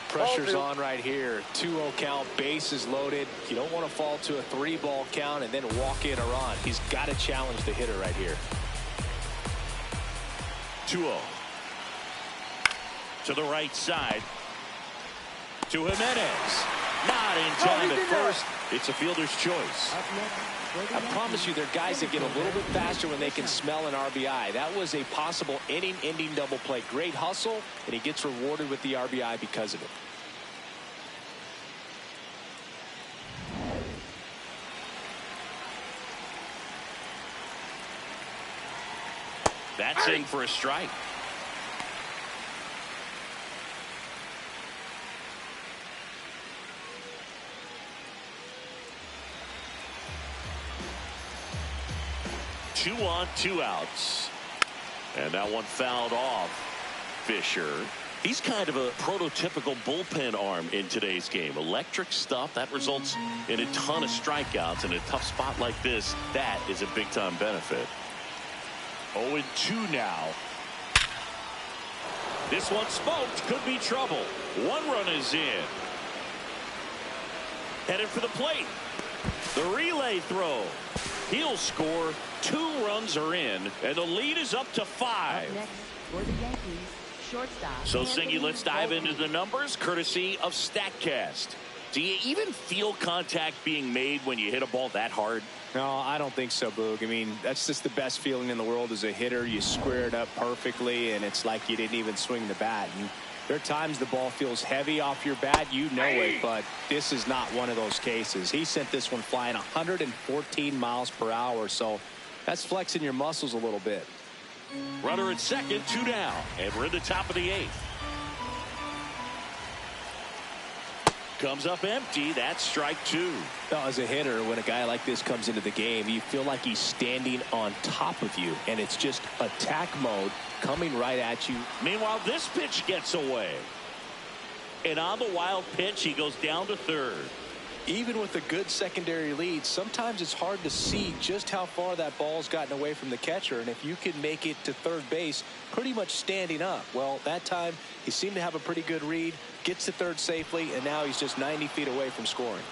Pressure's on right here. 2-0 count. Base is loaded. You don't want to fall to a 3-ball count and then walk in a run. He's got to challenge the hitter right here. 2-0. To the right side. To Jimenez. Not in time at first. It's a fielder's choice. I promise you, there are guys that get a little bit faster when they can smell an RBI. That was a possible inning-ending double play. Great hustle, and he gets rewarded with the RBI because of it. That's in for a strike. Two on, 2 outs. And that one fouled off. Fisher. He's kind of a prototypical bullpen arm in today's game. Electric stuff that results in a ton of strikeouts. In a tough spot like this, that is a big-time benefit. 0-2 now. This one smoked. Could be trouble. 1 run is in. Headed for the plate. The relay throw. He'll score. 2 runs are in, and the lead is up to 5. Up next for the Yankees, shortstop. So, Singy, let's dive into the numbers, courtesy of StatCast. Do you even feel contact being made when you hit a ball that hard? No, I don't think so, Boog. I mean, that's just the best feeling in the world as a hitter. You square it up perfectly, and it's like you didn't even swing the bat. There are times the ball feels heavy off your bat. You know it, but this is not one of those cases. He sent this one flying 114 miles per hour, so that's flexing your muscles a little bit. Runner at second, 2 down, and we're in the top of the 8th. Comes up empty. That's strike 2. Now, as a hitter, when a guy like this comes into the game, you feel like he's standing on top of you, and it's just attack mode coming right at you. Meanwhile, this pitch gets away. And on the wild pitch, he goes down to third. Even with a good secondary lead, sometimes it's hard to see just how far that ball's gotten away from the catcher, and if you can make it to third base pretty much standing up. Well, that time he seemed to have a pretty good read, gets to third safely, and now he's just 90 feet away from scoring.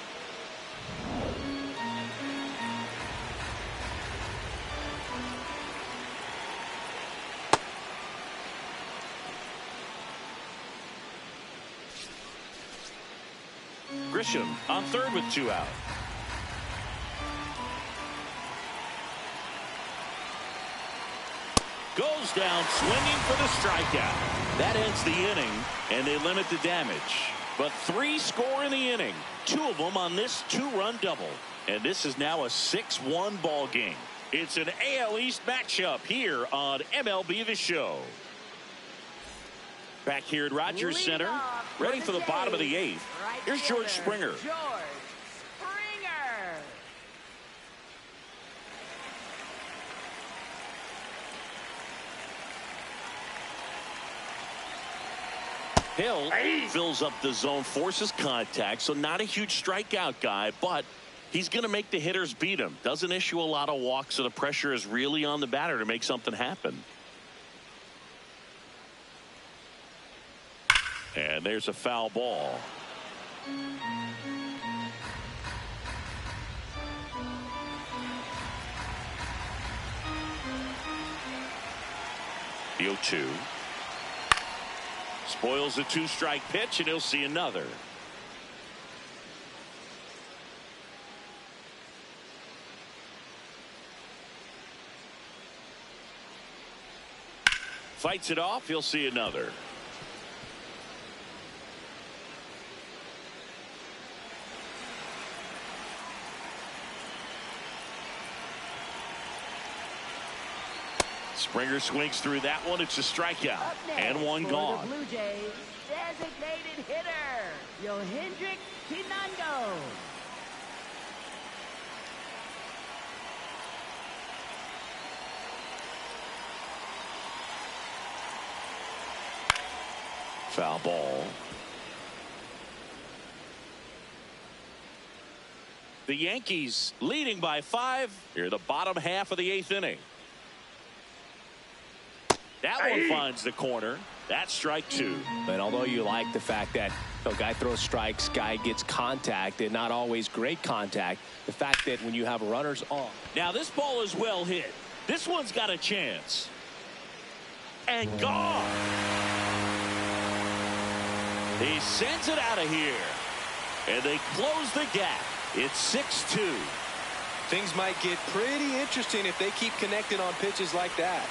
Grisham on third with 2 out. Goes down swinging for the strikeout. That ends the inning, and they limit the damage. But 3 score in the inning, 2 of them on this 2-run double. And this is now a 6-1 ball game. It's an AL East matchup here on MLB The Show. Back here at Rogers Center, ready for the bottom of the 8th. Here's George Springer. Hill fills up the zone, forces contact, so not a huge strikeout guy, but he's going to make the hitters beat him. Doesn't issue a lot of walks, so the pressure is really on the batter to make something happen. And there's a foul ball. The 0-2. Spoils a 2-strike pitch, and he'll see another. Fights it off, he'll see another. Springer swings through that one. It's a strikeout and 1 gone. The Blue Jays designated hitter Yohendrick Pinando. Foul ball. The Yankees leading by 5 here in the bottom half of the 8th inning. That one finds the corner. That's strike 2. And although you like the fact that the guy throws strikes, guy gets contact, and not always great contact, the fact that when you have runners on. Now this ball is well hit. This one's got a chance. And gone. He sends it out of here. And they close the gap. It's 6-2. Things might get pretty interesting if they keep connecting on pitches like that.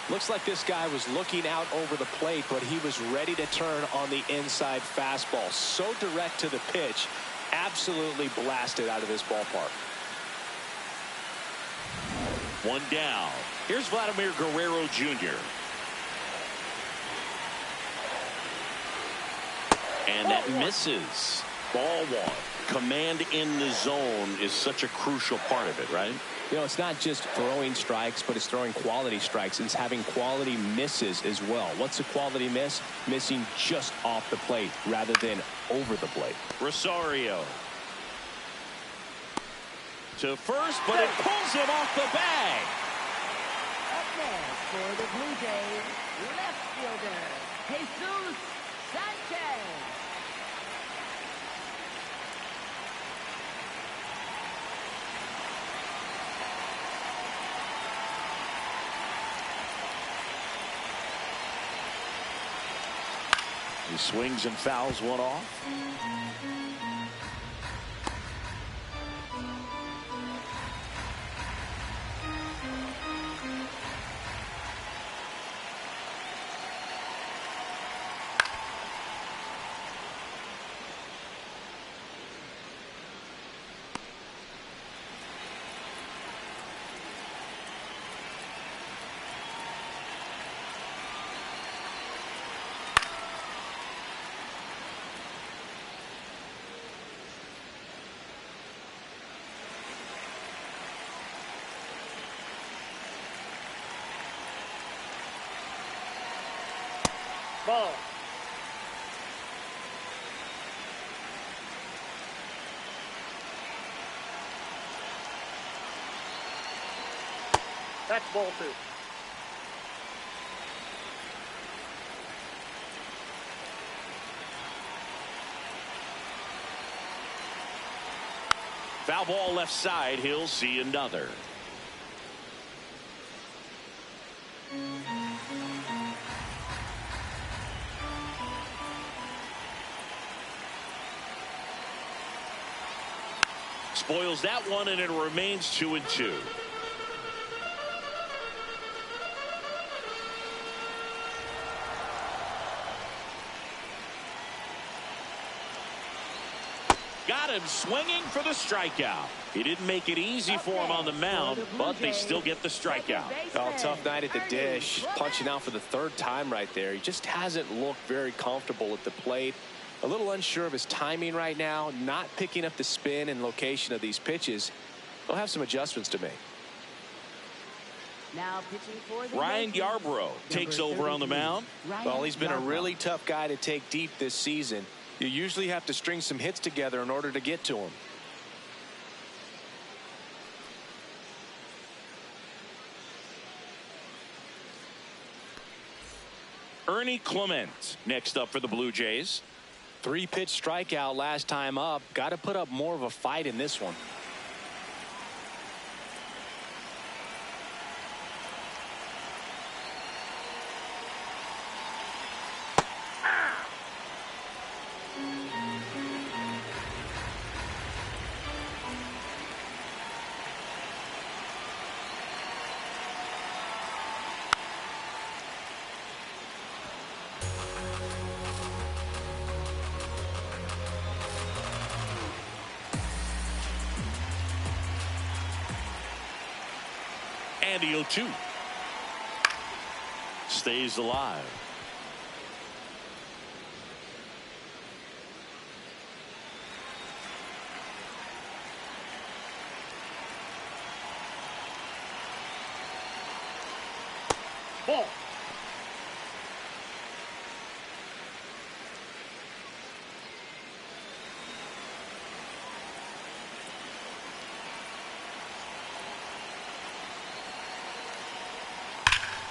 Looks like this guy was looking out over the plate, but he was ready to turn on the inside fastball. So direct to the pitch, absolutely blasted out of this ballpark. 1 down. Here's Vladimir Guerrero Jr. And that misses. Ball 1. Command in the zone is such a crucial part of it, right? You know, it's not just throwing strikes, but it's throwing quality strikes. It's having quality misses as well. What's a quality miss? Missing just off the plate rather than over the plate. Rosario to first, but it pulls him off the bag. Up next for the Blue Jays, left fielder Jesus Sanchez. He swings and fouls one off. Ball. That's ball 2. Foul ball left side. He'll see another. Spoils that one, and it remains 2-2. Got him swinging for the strikeout. He didn't make it easy for him on the mound, but they still get the strikeout. Oh, tough night at the dish. Punching out for the 3rd time right there. He just hasn't looked very comfortable at the plate. A little unsure of his timing right now, not picking up the spin and location of these pitches. They'll have some adjustments to make. Now pitching for the Ryan Yankees, Yarbrough takes over on the mound. Well, he's been a really tough guy to take deep this season. You usually have to string some hits together in order to get to him. Ernie Clement next up for the Blue Jays. 3-pitch strikeout last time up. Got to put up more of a fight in this one. And the 0-2. Stays alive. Ball.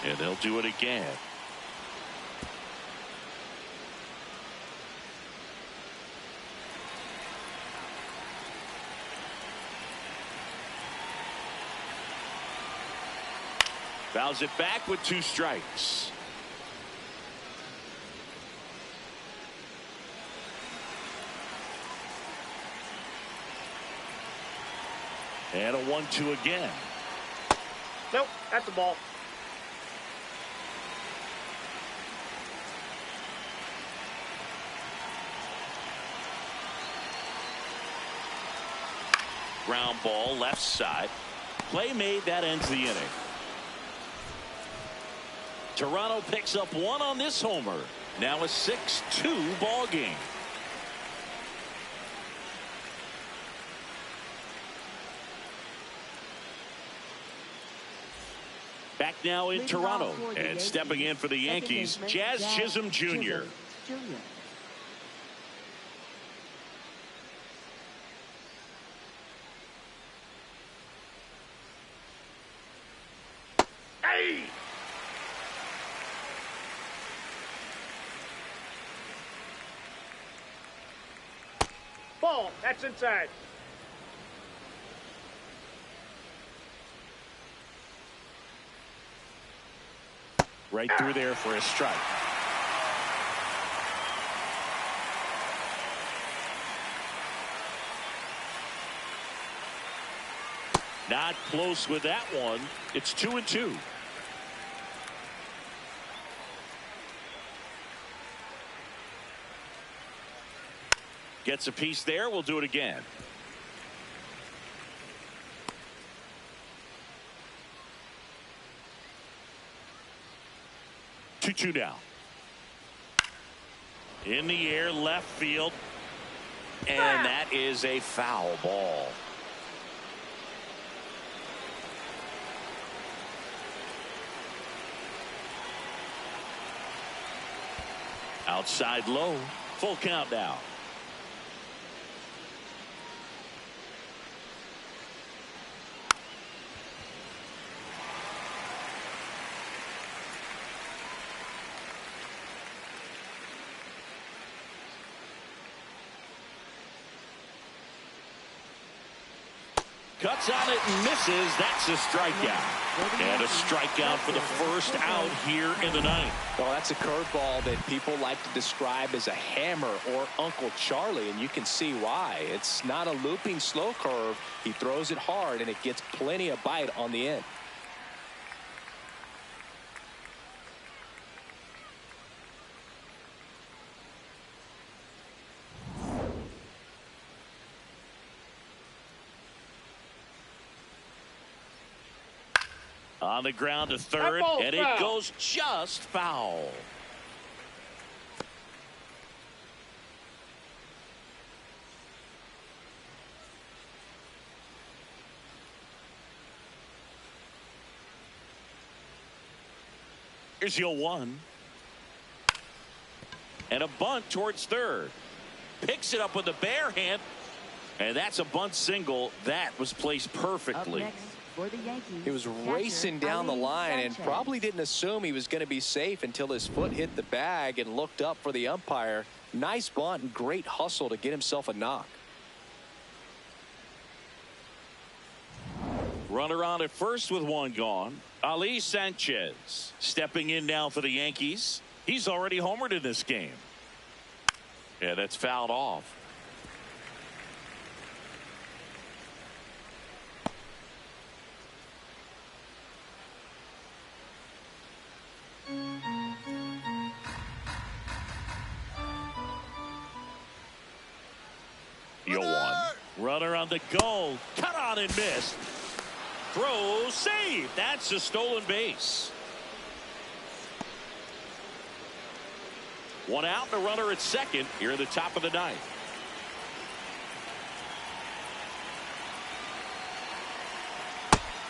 And they'll do it again. Fouls it back with 2 strikes. And a 1-2 again. Nope, that's a ball. Ground ball left side. Play made. That ends the inning. Toronto picks up 1 on this homer. Now a 6-2 ball game. Back now in Toronto, and stepping in for the Yankees, Jazz Chisholm Jr. Hey! Ball. That's inside. Right through there for a strike. Not close with that one. It's 2-2. Gets a piece there. We'll do it again. 2-2 now. In the air, left field. And that is a foul ball. Outside low. Full count now. Cuts on it and misses. That's a strikeout. And a strikeout for the first out here in the ninth. Well, that's a curveball that people like to describe as a hammer or Uncle Charlie, and you can see why. It's not a looping slow curve. He throws it hard, and it gets plenty of bite on the end. On the ground to third, and it goes just foul. Here's your 1. And a bunt towards third. Picks it up with the bare hand, and that's a bunt single. That was placed perfectly. For the Yankees, he was racing down the line and probably didn't assume he was going to be safe until his foot hit the bag and looked up for the umpire. Nice bunt and great hustle to get himself a knock. Runner on at first with 1 gone. Ali Sanchez stepping in now for the Yankees. He's already homered in this game. Yeah, that's fouled off. Runner on the go. Cut on and missed. Throw save. That's a stolen base. 1 out and a runner at second here at the top of the ninth.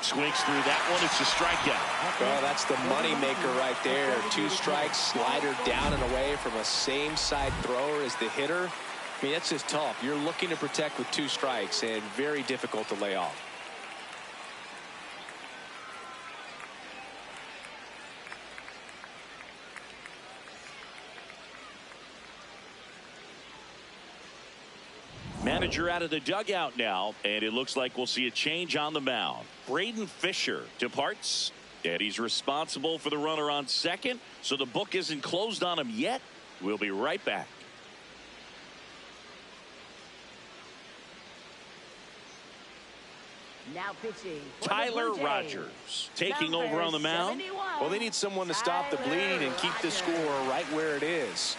Swings through that one. It's a strikeout. Well, that's the money maker right there. 2 strikes, slider down and away from a same side thrower as the hitter. I mean, that's just tough. You're looking to protect with 2 strikes and very difficult to lay off. Manager out of the dugout now, and it looks like we'll see a change on the mound. Braden Fisher departs, and he's responsible for the runner on second, so the book isn't closed on him yet. We'll be right back. Now pitching Tyler Rogers taking over on the mound. Well, they need someone to stop the bleeding and keep the score right where it is.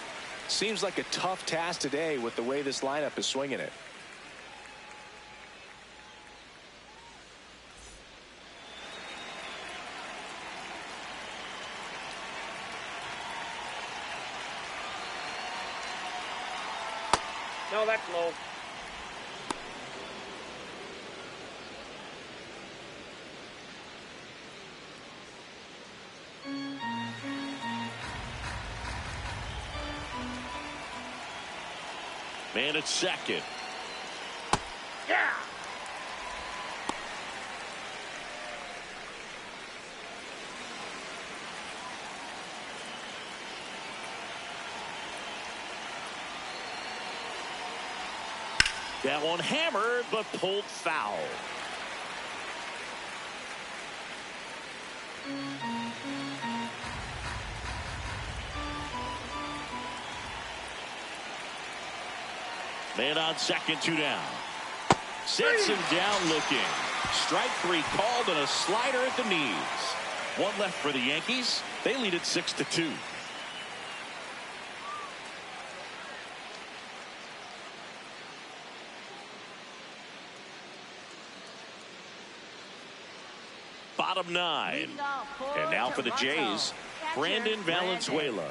Seems like a tough task today with the way this lineup is swinging it. No, that's low. Man at second. Yeah. That one hammered, but pulled foul. Man on second, 2 down. Sets him down looking. Strike three called and a slider at the knees. One left for the Yankees. They lead it 6-2. Bottom nine. And now for the Jays, Brandon Valenzuela.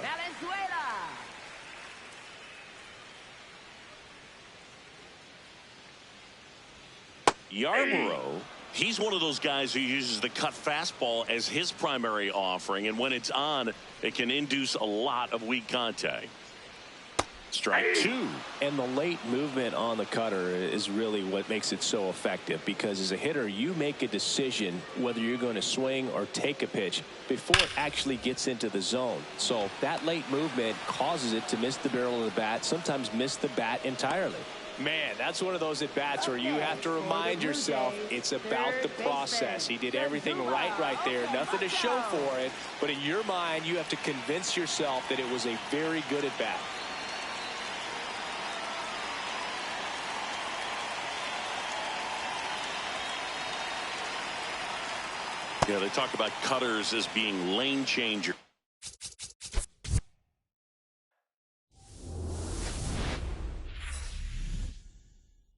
Yarborough, he's one of those guys who uses the cut fastball as his primary offering, and when it's on, it can induce a lot of weak contact. Strike two. And the late movement on the cutter is really what makes it so effective, because as a hitter, you make a decision whether you're going to swing or take a pitch before it actually gets into the zone. So that late movement causes it to miss the barrel of the bat, sometimes miss the bat entirely. Man, that's one of those at-bats where you have to remind yourself it's about the process. He did everything right there. Nothing to show for it. But in your mind, you have to convince yourself that it was a very good at-bat. Yeah, they talk about cutters as being lane changer.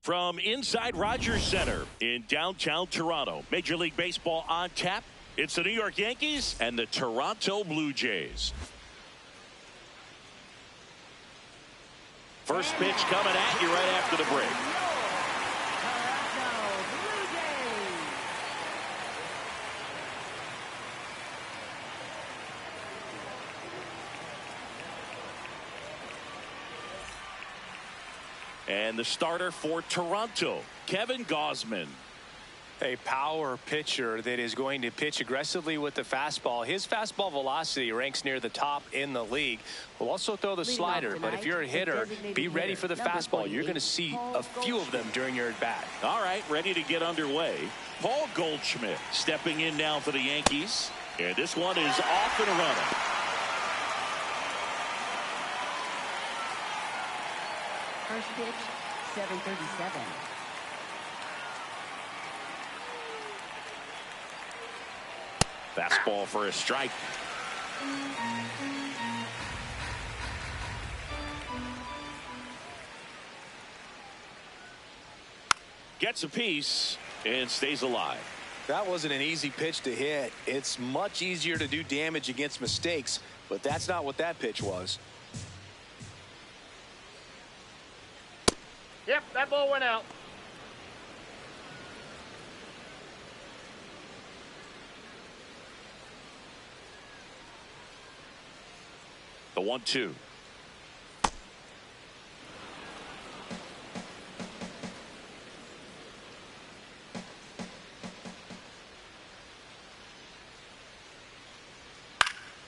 From inside Rogers Center in downtown Toronto, Major League Baseball on tap. It's the New York Yankees and the Toronto Blue Jays. First pitch coming at you right after the break. And the starter for Toronto, Kevin Gausman. A power pitcher that is going to pitch aggressively with the fastball. His fastball velocity ranks near the top in the league. Will also throw the slider, but if you're a hitter, be ready for the fastball. You're going to see a few of them during your at-bat. All right, ready to get underway. Paul Goldschmidt stepping in now for the Yankees. And this one is off and running. First pitch, 7:37. Fastball for a strike. Gets a piece and stays alive. That wasn't an easy pitch to hit. It's much easier to do damage against mistakes, but that's not what that pitch was. Yep, that ball went out. The 1-2.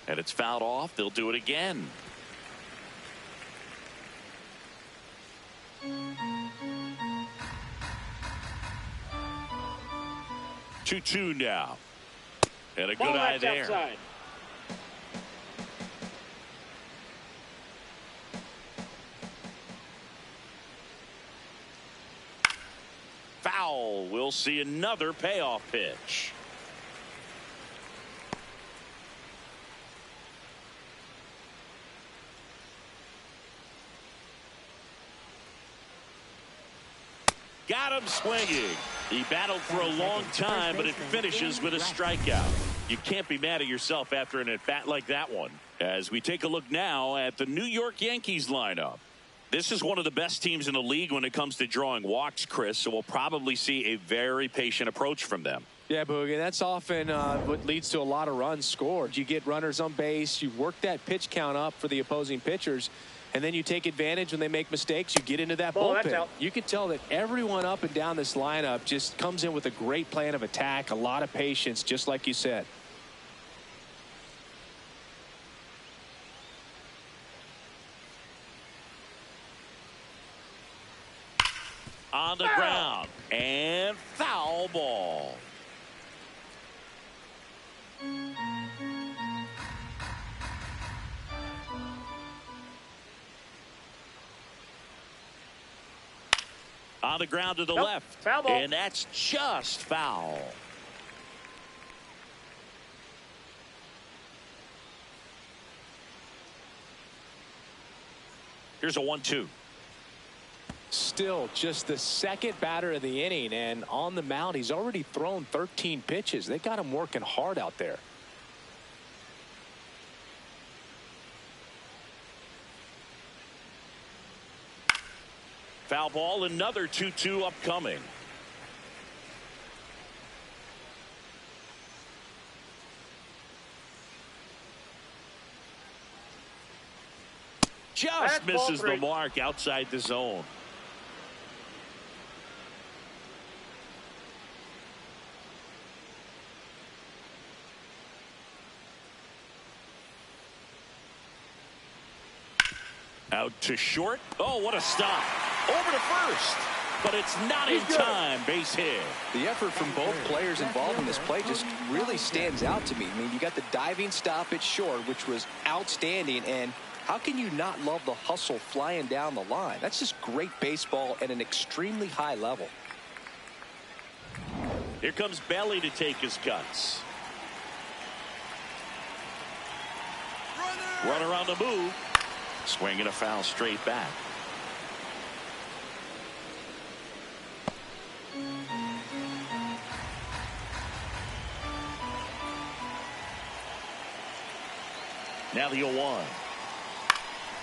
And it's fouled off. They'll do it again. 2-2 now. And a good eye there. Outside. Foul. We'll see another payoff pitch. Got him swinging. He battled for a long time, but it finishes with a strikeout. You can't be mad at yourself after an at-bat like that one. As we take a look now at the New York Yankees lineup. This is one of the best teams in the league when it comes to drawing walks, Chris, so we'll probably see a very patient approach from them. Yeah, Boogie, that's often what leads to a lot of runs scored. You get runners on base, you work that pitch count up for the opposing pitchers, and then you take advantage when they make mistakes. You get into that bullpen. You can tell that everyone up and down this lineup just comes in with a great plan of attack, a lot of patience, just like you said. On the ground, and foul ball. On the ground to the Nope. left. Foul ball. And that's just foul. Here's a 1-2. Still just the second batter of the inning, and on the mound he's already thrown 13 pitches. They got him working hard out there. Foul ball, another 2-2 upcoming. Just That's ball misses the 3. mark outside the zone. Out to short. Oh, what a stop. Over to first. But it's not in time. Base hit. The effort from both players involved in this play just really stands out to me. I mean, you got the diving stop at short, which was outstanding, and how can you not love the hustle flying down the line? That's just great baseball at an extremely high level. Here comes Belly to take his cuts. Runner on the move. Swinging a foul straight back. Now the 0-1.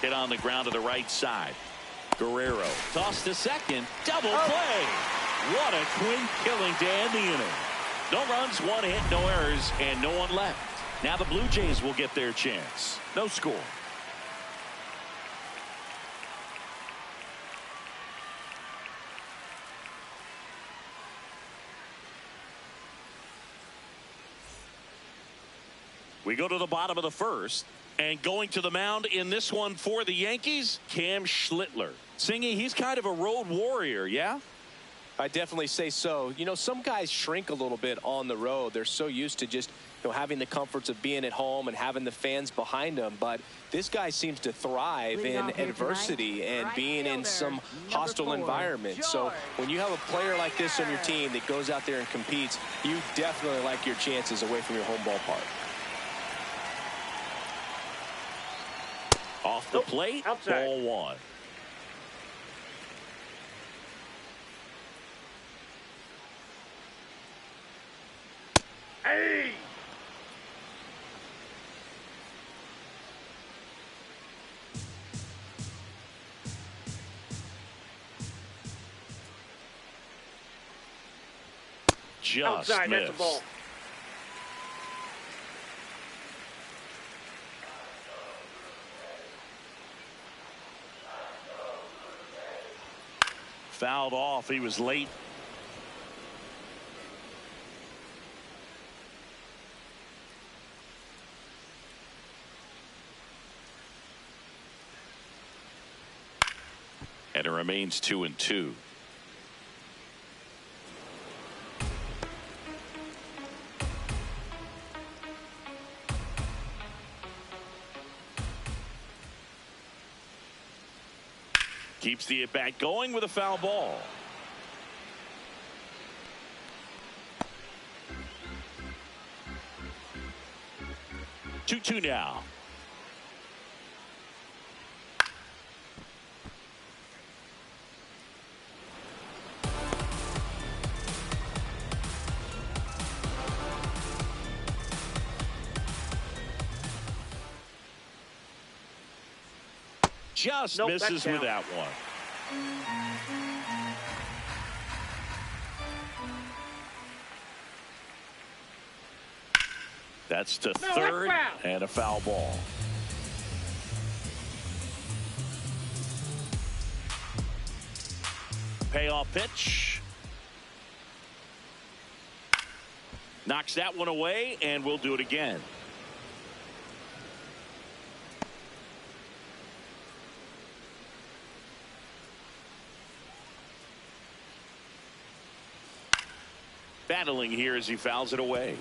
Hit on the ground to the right side. Guerrero tossed to second. Double play. What a quick killing to end the inning. No runs, 1 hit, no errors, and no one left. Now the Blue Jays will get their chance. No score. We go to the bottom of the first, and going to the mound in this one for the Yankees, Cam Schlittler. Singy, he's kind of a road warrior, yeah? I definitely say so. You know, some guys shrink a little bit on the road. They're so used to just, you know, having the comforts of being at home and having the fans behind them. But this guy seems to thrive in adversity and being in some hostile environment. So when you have a player like this on your team that goes out there and competes, you definitely like your chances away from your home ballpark. Off the plate, outside. ball 1. Hey! Just Outside, missed. that's a ball. Fouled off. He was late. And it remains 2-2. Keeps the at-bat going with a foul ball. Two now. Just Nope, misses that's with down. that one. That's to third foul. and a foul ball. Payoff pitch. Knocks that one away, and we'll do it again. Battling here as he fouls it away.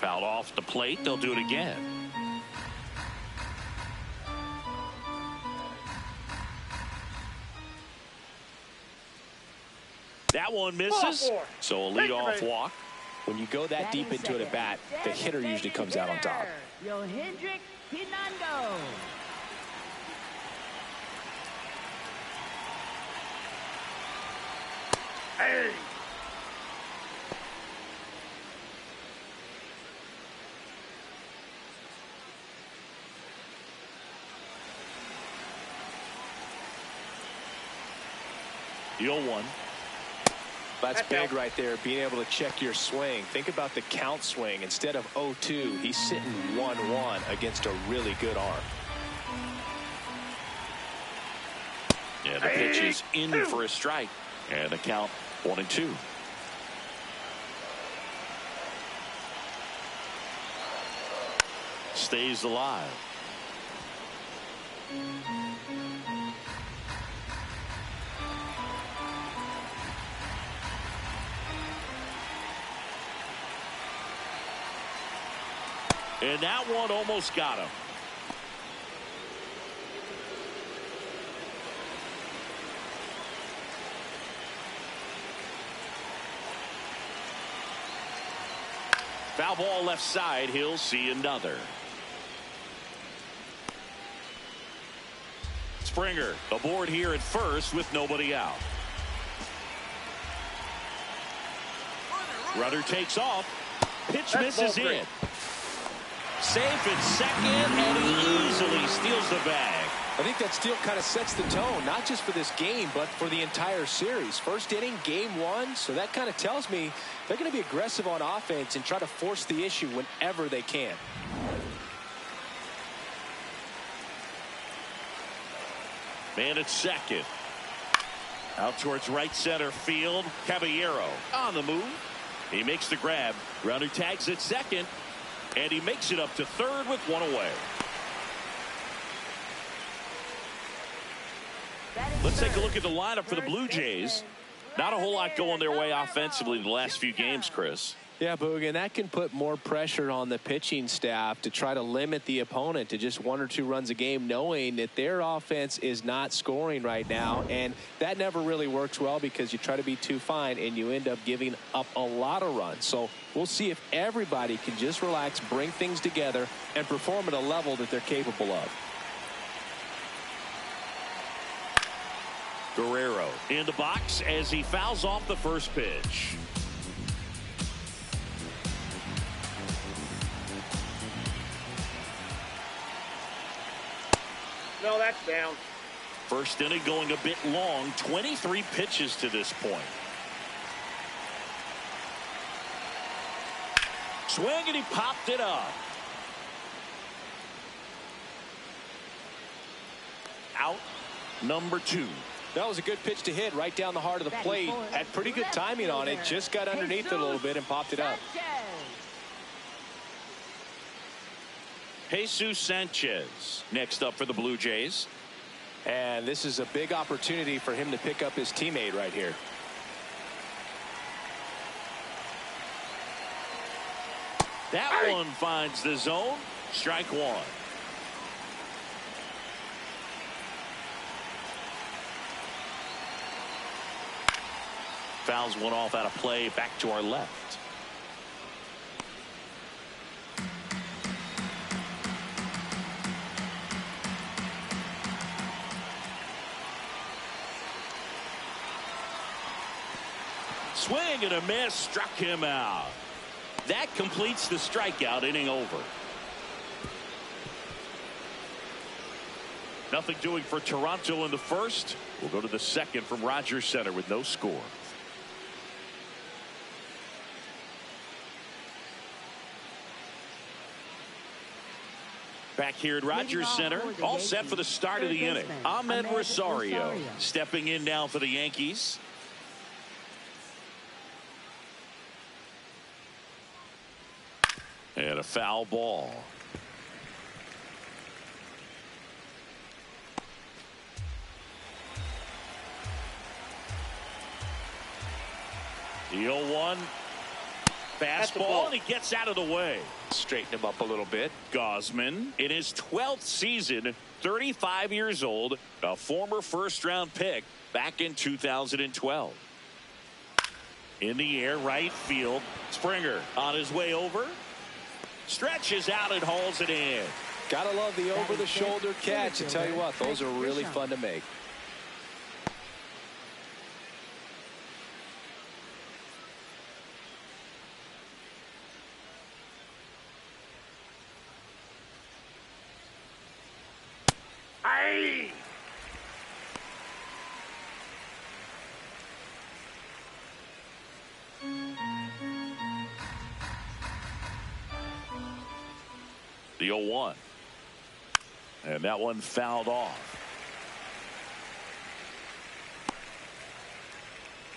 Fouled off the plate. They'll do it again. That one misses. So a leadoff walk. When you go that deep into it at bat, the hitter usually comes out on top. Yohendrick Hinando. Hey! 0-1. That's big right there, being able to check your swing. Think about the count swing. Instead of 0-2, he's sitting 1-1 against a really good arm. Yeah, the pitch is in for a strike. And the count 1-2. Stays alive. And that one almost got him. Foul ball left side. He'll see another. Springer aboard here at first with nobody out. Runner takes off. Pitch misses in. Safe at second, and he easily steals the bag. I think that steal kind of sets the tone, not just for this game, but for the entire series. First inning, game one, so that kind of tells me they're going to be aggressive on offense and try to force the issue whenever they can. Man at second. Out towards right center field. Caballero on the move. He makes the grab. Runner tags at second. And he makes it up to third with one away. Let's take a look at the lineup for the Blue Jays. Not a whole lot going their way offensively the last few games, Chris. Yeah, Boog, and that can put more pressure on the pitching staff to try to limit the opponent to just 1 or 2 runs a game, knowing that their offense is not scoring right now. And that never really works well because you try to be too fine and you end up giving up a lot of runs. So we'll see if everybody can just relax, bring things together, and perform at a level that they're capable of. Guerrero in the box as he fouls off the first pitch. No, that's down. First inning going a bit long. 23 pitches to this point. Swing, and he popped it up. Out number 2. That was a good pitch to hit right down the heart of the plate. Had pretty good timing on it. Just got underneath it a little bit and popped it up. Jesus Sanchez next up for the Blue Jays. And this is a big opportunity for him to pick up his teammate right here. That one finds the zone. Strike one. Fouls one off out of play. Back to our left. Swing and a miss, struck him out. That completes the strikeout. Inning over. Nothing doing for Toronto in the first. We'll go to the second from Rogers Center with no score. Back here at Rogers Center, all set for the start of the inning. Ahmed Rosario stepping in now for the Yankees. And a foul ball. The 0-1. Fastball, and he gets out of the way. Straighten him up a little bit. Gausman in his 12th season, 35 years old, a former first-round pick back in 2012. In the air, right field. Springer on his way over. Stretches out and hauls it in. Gotta love the over-the-shoulder catch. I tell you what, those are really fun to make. Hey! The 0-1. And that one fouled off.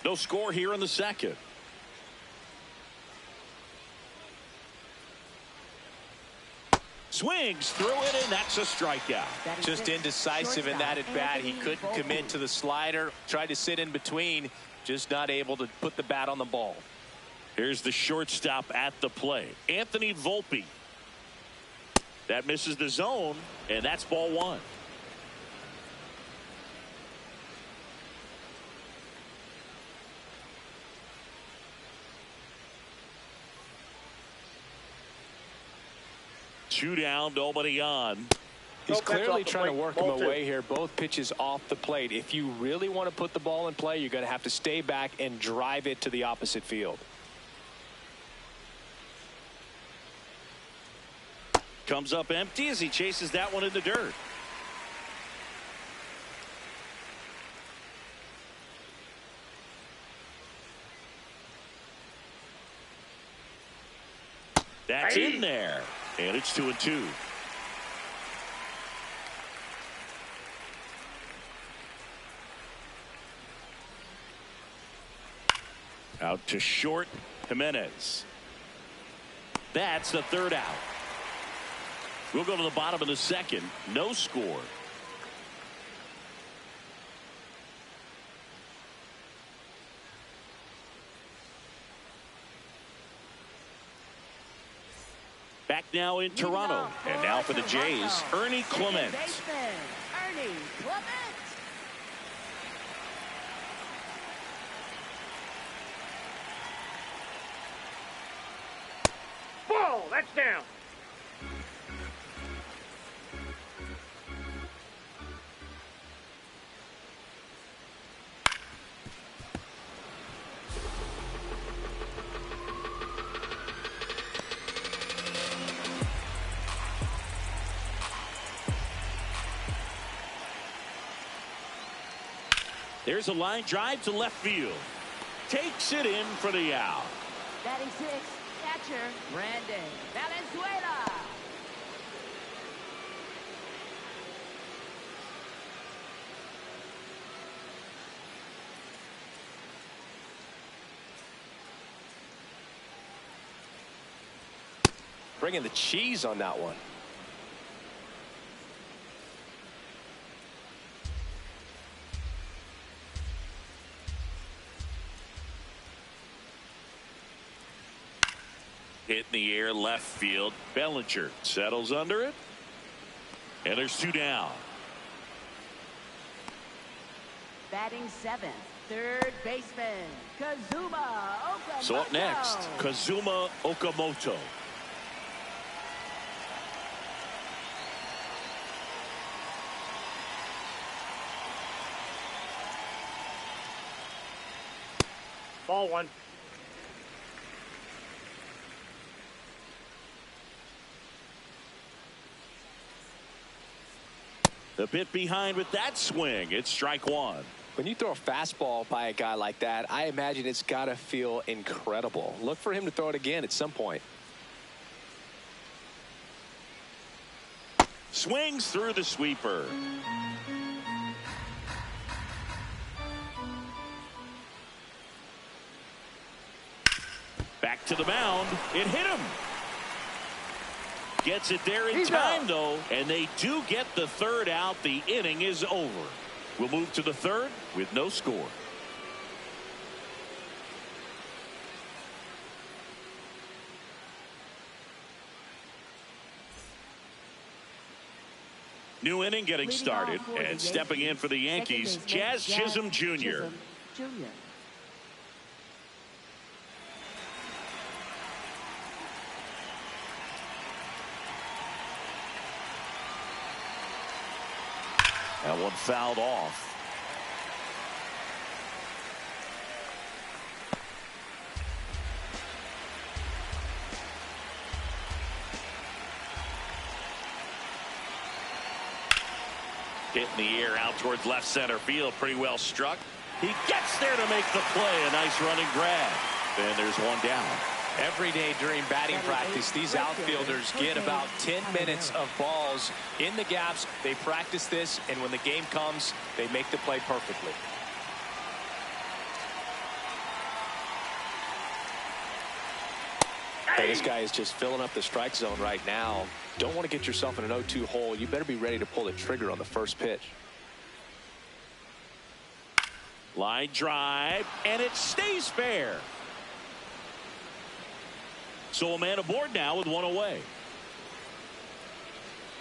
No score here in the second. Swings through it, and that's a strikeout. Just indecisive in that at bat. He couldn't commit to the slider. Tried to sit in between. Just not able to put the bat on the ball. Here's the shortstop at the plate, Anthony Volpe. That misses the zone, and that's ball one. Two down, nobody on. He's clearly trying to work him away here. Both pitches off the plate. If you really want to put the ball in play, you're going to have to stay back and drive it to the opposite field. Comes up empty as he chases that one in the dirt. That's in there. And it's 2-2. Out to short, Jimenez. That's the third out. We'll go to the bottom of the second. No score. Back now in Toronto. And now for the Jays, Ernie Clement. Ernie Clement. Ball, that's down. There's a line drive to left field. Takes it in for the out. Batting six, catcher Brandon Valenzuela. Bringing the cheese on that one. Hit in the air left field. Bellinger settles under it. And there's two down. Batting seventh, third baseman Kazuma Okamoto. So up next, Kazuma Okamoto. Ball one. A bit behind with that swing. It's strike one. When you throw a fastball by a guy like that, I imagine it's got to feel incredible. Look for him to throw it again at some point. Swings through the sweeper. Back to the mound. It hit him. Gets it there in time, though, and they do get the third out. The inning is over. We'll move to the third with no score. New inning getting Leading started, off for the and stepping in for the Yankees, Second baseman, Jazz Chisholm Jr. Chisholm Jr. That one fouled off. Hit in the air out towards left center field. Pretty well struck. He gets there to make the play. A nice running grab. And there's one down. Every day during batting practice, these outfielders get about 10 minutes of balls in the gaps. They practice this, and when the game comes, they make the play perfectly. Hey, this guy is just filling up the strike zone right now. Don't want to get yourself in an 0-2 hole. You better be ready to pull the trigger on the first pitch. Line drive, and it stays fair. So a man aboard now with one away.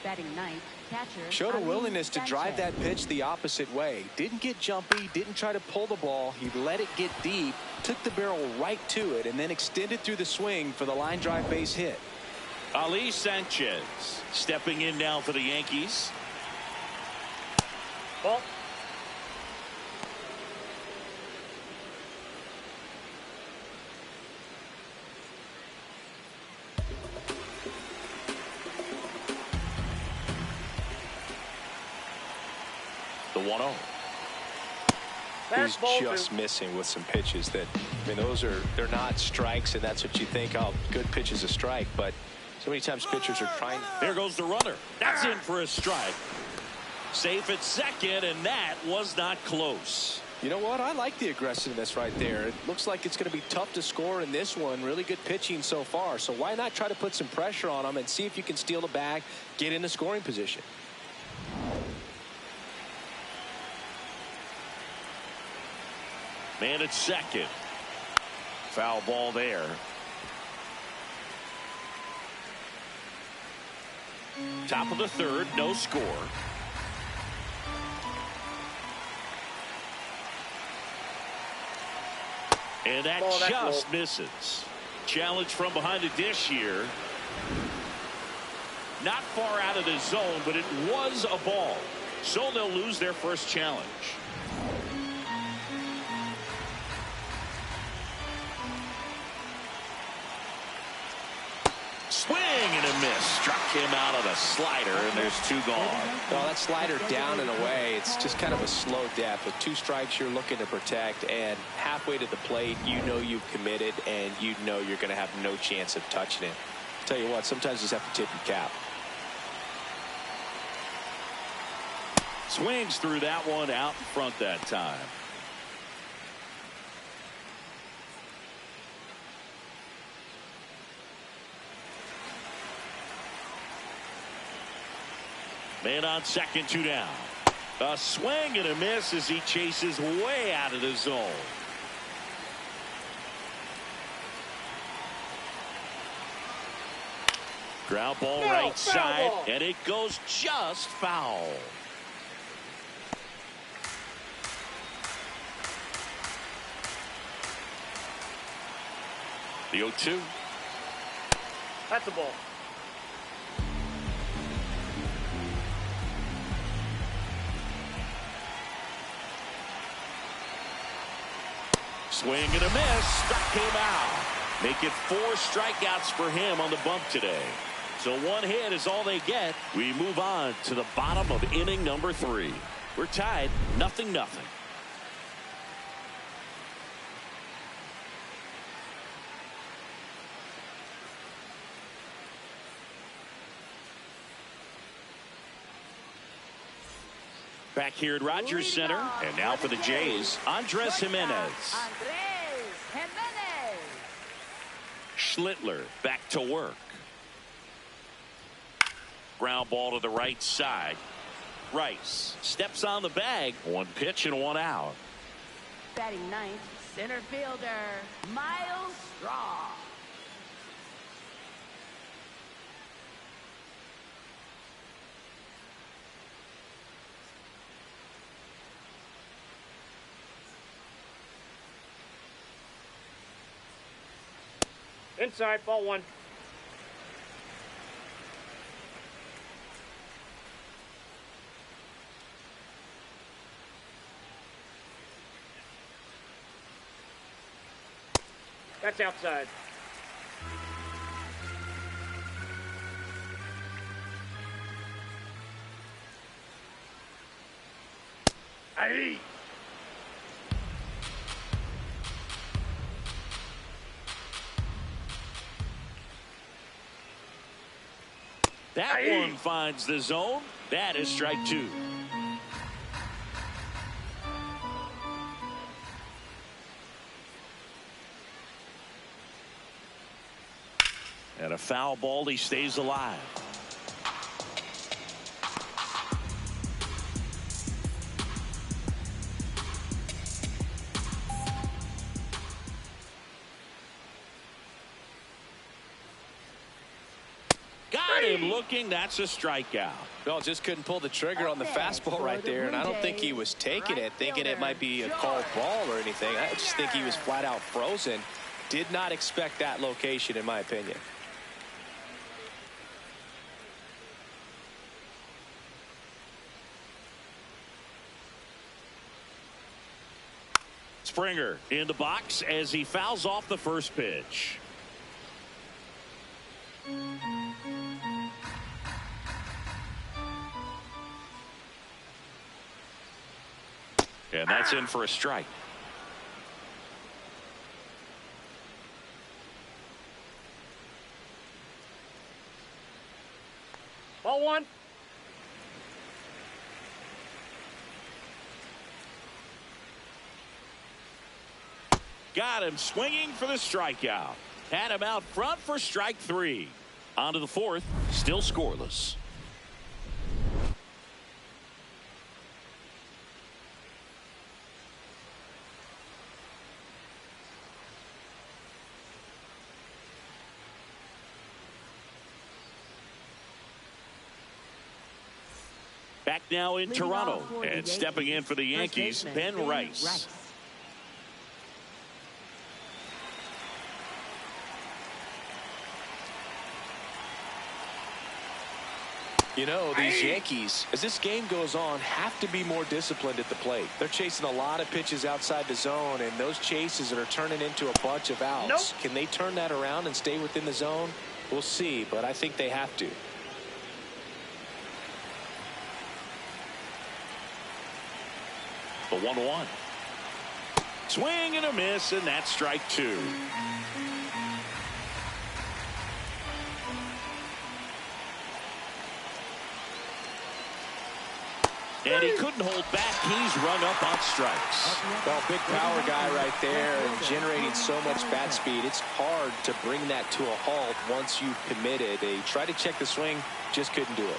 Batting ninth, catcher. Showed a Ali willingness to drive Sanchez. that pitch the opposite way. Didn't get jumpy, didn't try to pull the ball. He let it get deep, took the barrel right to it, and then extended through the swing for the line drive base hit. Ali Sanchez stepping in now for the Yankees. Ball. The 1-0. He's Fastball just missing with some pitches that, I mean, they're not strikes, and that's what you think, oh, good pitch is a strike, but so many times pitchers are trying. There goes the runner. That's in for a strike. Safe at second, and that was not close. You know what? I like the aggressiveness right there. It looks like it's going to be tough to score in this one. Really good pitching so far. So why not try to put some pressure on them and see if you can steal the bag, get in the scoring position. Man at second. Foul ball there. Top of the third, no score. And that Ball, that's just low. misses. Challenge from behind the dish here. Not far out of the zone, but it was a ball. So they'll lose their first challenge. Swing and a miss. Struck him out of the slider, and there's two gone. Well, that slider down and away, it's just kind of a slow death. With two strikes you're looking to protect, and halfway to the plate, you know you've committed, and you know you're going to have no chance of touching it. Tell you what, sometimes you just have to tip your cap. Swings through that one out in front that time. Man on second, two down. A swing and a miss as he chases way out of the zone. Ground ball No, right foul side, ball. and it goes just foul. The 0-2. That's a ball. Swing and a miss. Struck him out. Make it 4 strikeouts for him on the bump today. So one hit is all they get. We move on to the bottom of inning number 3. We're tied 0-0. Back here at Rogers Center, and now for the Jays, Andres Jimenez. Andres Jimenez. Schlittler back to work. Ground ball to the right side. Rice steps on the bag. 1 pitch and 1 out. Batting ninth, center fielder Miles Straw. Inside, ball one. That's outside. Aye. That one finds the zone. That is strike two. And a foul ball. He stays alive. Got him looking. That's a strikeout. Well, just couldn't pull the trigger on the fastball right there, and I don't think he was taking it, thinking it might be a called ball or anything. I just think he was flat out frozen. Did not expect that location, in my opinion. Springer in the box as he fouls off the first pitch. And that's in for a strike. Ball one. Got him swinging for the strikeout. Had him out front for strike three. On to the fourth. Still scoreless. Back now in Toronto, and stepping in for the Yankees, Ben Rice. You know, these Yankees, as this game goes on, have to be more disciplined at the plate. They're chasing a lot of pitches outside the zone, and those chases are turning into a bunch of outs. Nope. Can they turn that around and stay within the zone? We'll see, but I think they have to. The 1-1. Swing and a miss, and that's strike two. And he couldn't hold back. He's rung up on strikes. Well, big power guy right there and generating so much bat speed. It's hard to bring that to a halt once you've committed. They tried to check the swing, just couldn't do it.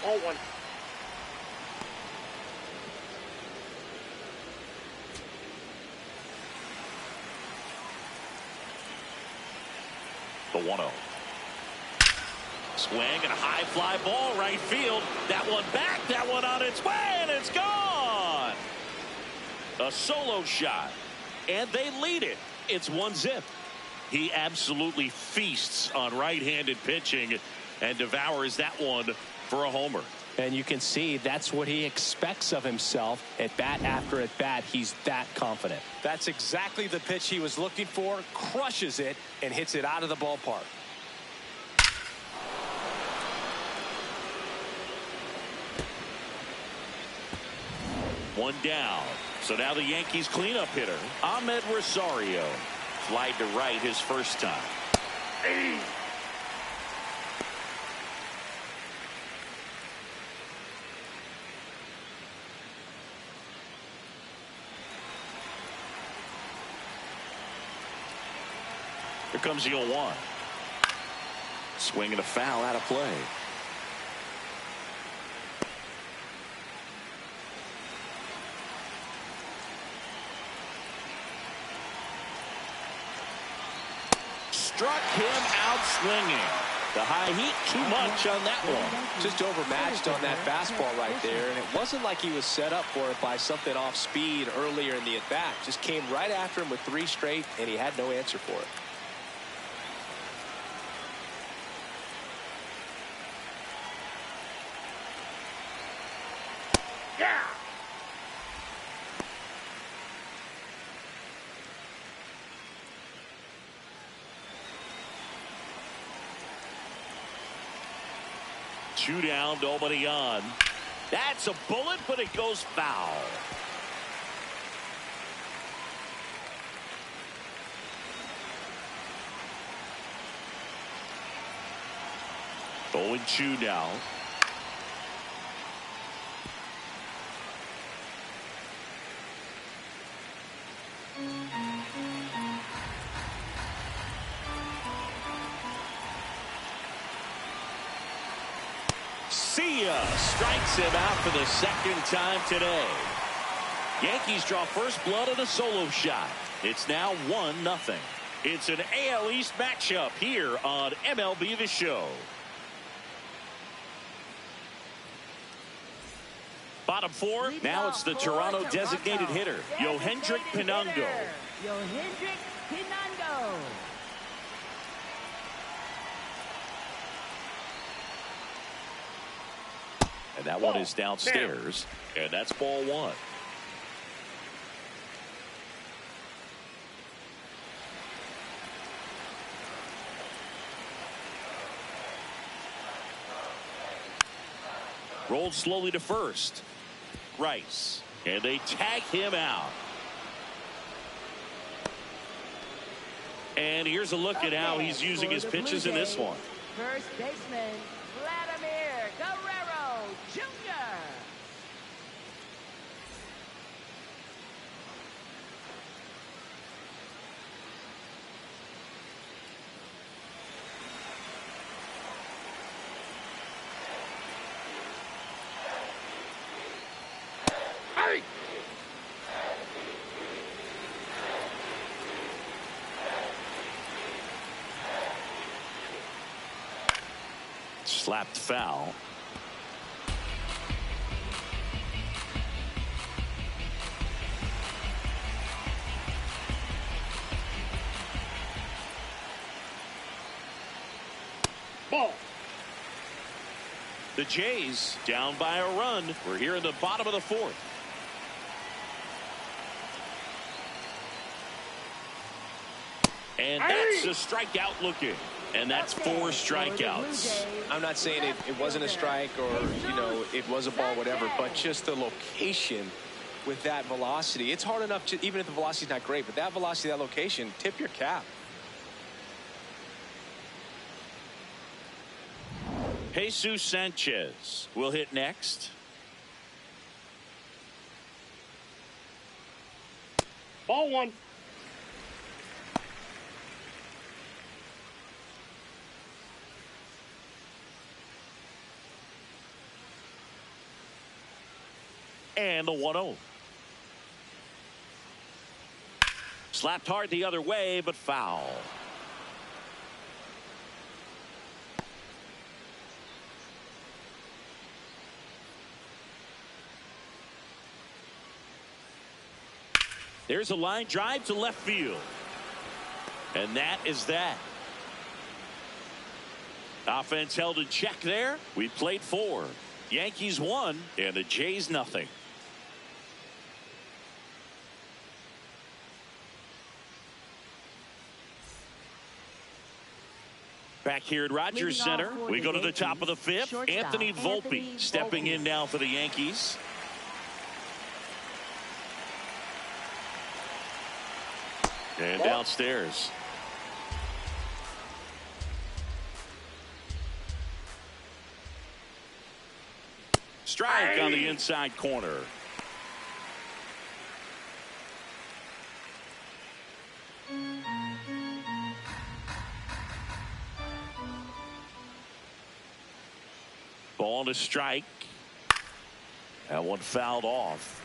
Ball one. The 1-0. Swing and a high fly ball right field. That one back, that one on its way, and it's gone. A solo shot, and they lead it. It's 1-0. He absolutely feasts on right-handed pitching and devours that one for a homer. And you can see that's what he expects of himself at bat after at bat. He's that confident. That's exactly the pitch he was looking for, crushes it, and hits it out of the ballpark. One down. So now the Yankees cleanup hitter, Ahmed Rosario. Flied to right his first time. Here comes the 0-1. Swing and a foul out of play. Struck him out swinging. The high heat, too much on that one. Just overmatched on that fastball right there, and it wasn't like he was set up for it by something off speed earlier in the at-bat. Just came right after him with 3 straight, and he had no answer for it. Yeah. Two down, nobody on. That's a bullet, but it goes foul. Going 2 now. See ya. Strikes him out for the 2nd time today. Yankees draw first blood on a solo shot. It's now 1-0. It's an AL East matchup here on MLB The Show. Bottom 4, now it's the Toronto designated hitter, Yohendrick Pinungo. Yohendrick Pinungo. And that one is downstairs, and that's ball 1. Rolled slowly to first. Rice, and they tag him out. And here's a look at how he's using his pitches in this one. First baseman Vladimir Guerrero Jr. Hey. Slapped foul. Ball. The Jays down by a run. We're here in the bottom of the 4th. And that's a strikeout looking. And that's 4 strikeouts. I'm not saying it wasn't a strike or, you know, it was a ball, whatever, but just the location with that velocity. It's hard enough to, even if the velocity's not great, but that velocity, that location, tip your cap. Jesus Sanchez will hit next. Ball 1. And the 1-0. Slapped hard the other way, but foul. There's a line drive to left field. And that is that. Offense held in check there. We played 4. Yankees 1 and the Jays nothing. Back here at Rogers Center, we go to the top of the 5th. Anthony Volpe stepping in now for the Yankees. And downstairs. Strike on the inside corner. Ball to strike. That one fouled off.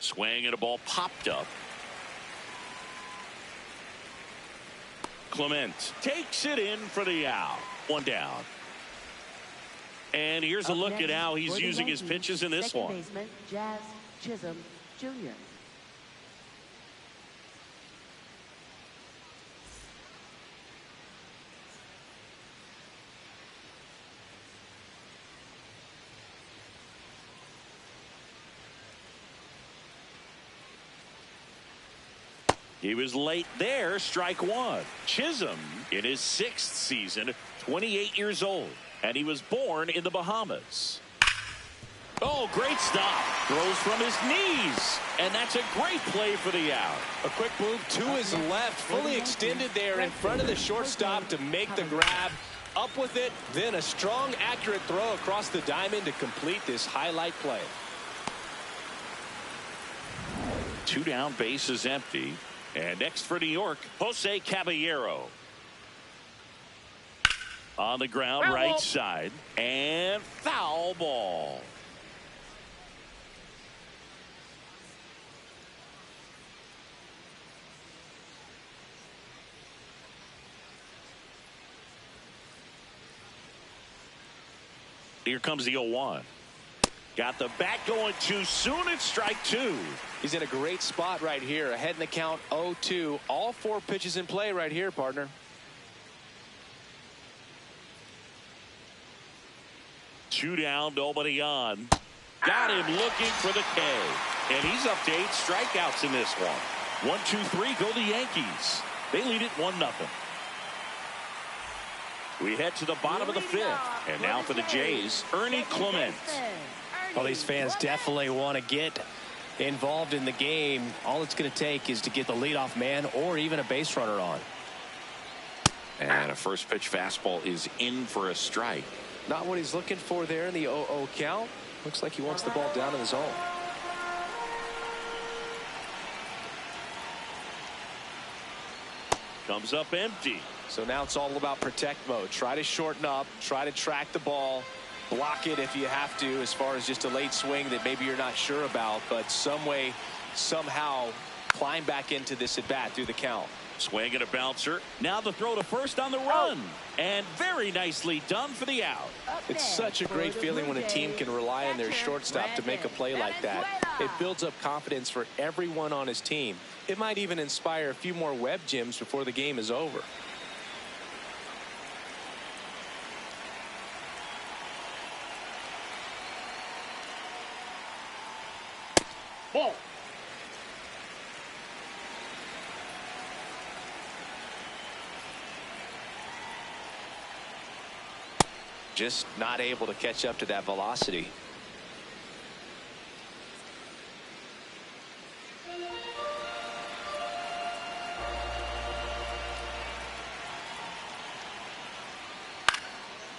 Swing and a ball popped up. Clement takes it in for the out. One down. And here's a look at how he's using his pitches in this one. Baseman, Jazz Chisholm Jr. He was late there, strike one. Chisholm in his 6th season, 28 years old, and he was born in the Bahamas. Oh, great stop. Throws from his knees, and that's a great play for the out. A quick move to his left, fully extended there in front of the shortstop to make the grab. Up with it, then a strong, accurate throw across the diamond to complete this highlight play. 2 down, base is empty. And next for New York, Jose Caballero. On the ground, Foul right ball. side, and foul ball. Here comes the 0-1. Got the bat going too soon. It's strike 2. He's in a great spot right here. Ahead in the count 0-2. All 4 pitches in play right here, partner. Two down, nobody on. Got him looking for the K. And he's up to 8 strikeouts in this one. 1, 2, 3 go the Yankees. They lead it 1-0. We head to the bottom of the 5th. And now for the Jays, Ernie Clement. Well, these fans definitely want to get involved in the game. All it's going to take is to get the leadoff man or even a base runner on. And a first pitch fastball is in for a strike. Not what he's looking for there in the 0-0 count. Looks like he wants the ball down in the zone. Comes up empty. So now it's all about protect mode. Try to shorten up, try to track the ball, block it if you have to, as far as just a late swing that maybe you're not sure about, but some way, somehow climb back into this at bat through the count. Swing and a bouncer. Now the throw to first on the run. And very nicely done for the out. It's such a great feeling when a team can rely on their shortstop to make a play like that. It builds up confidence for everyone on his team. It might even inspire a few more web gems before the game is over. Ball. Just not able to catch up to that velocity.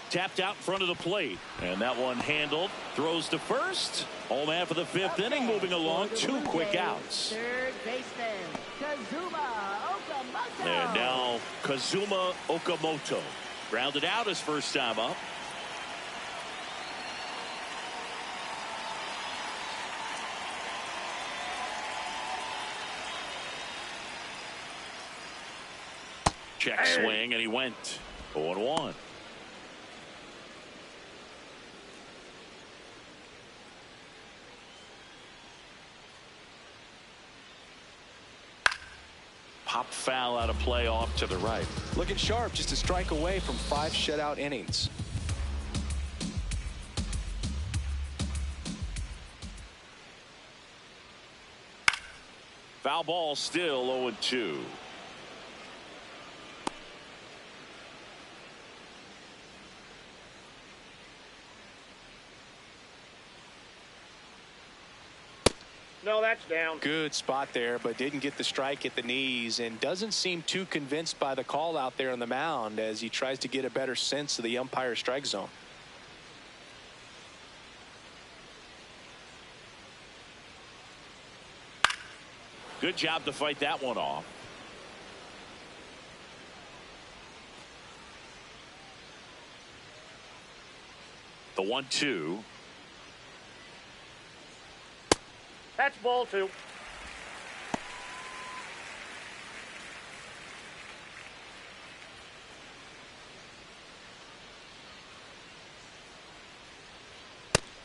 Tapped out in front of the plate. And that one handled. Throws to first. Home half of the 5th inning, moving along. 2 quick outs. Third baseman, Kazuma Okamoto. And now Kazuma Okamoto. Grounded out his first time up. Check swing, and he went 0-1. Pop foul out of play off to the right. Looking sharp, just a strike away from 5 shutout innings. Foul ball, still 0-2. No, that's down. Good spot there, but didn't get the strike at the knees and doesn't seem too convinced by the call out there on the mound as he tries to get a better sense of the umpire strike zone. Good job to fight that one off. The 1-2. That's ball 2.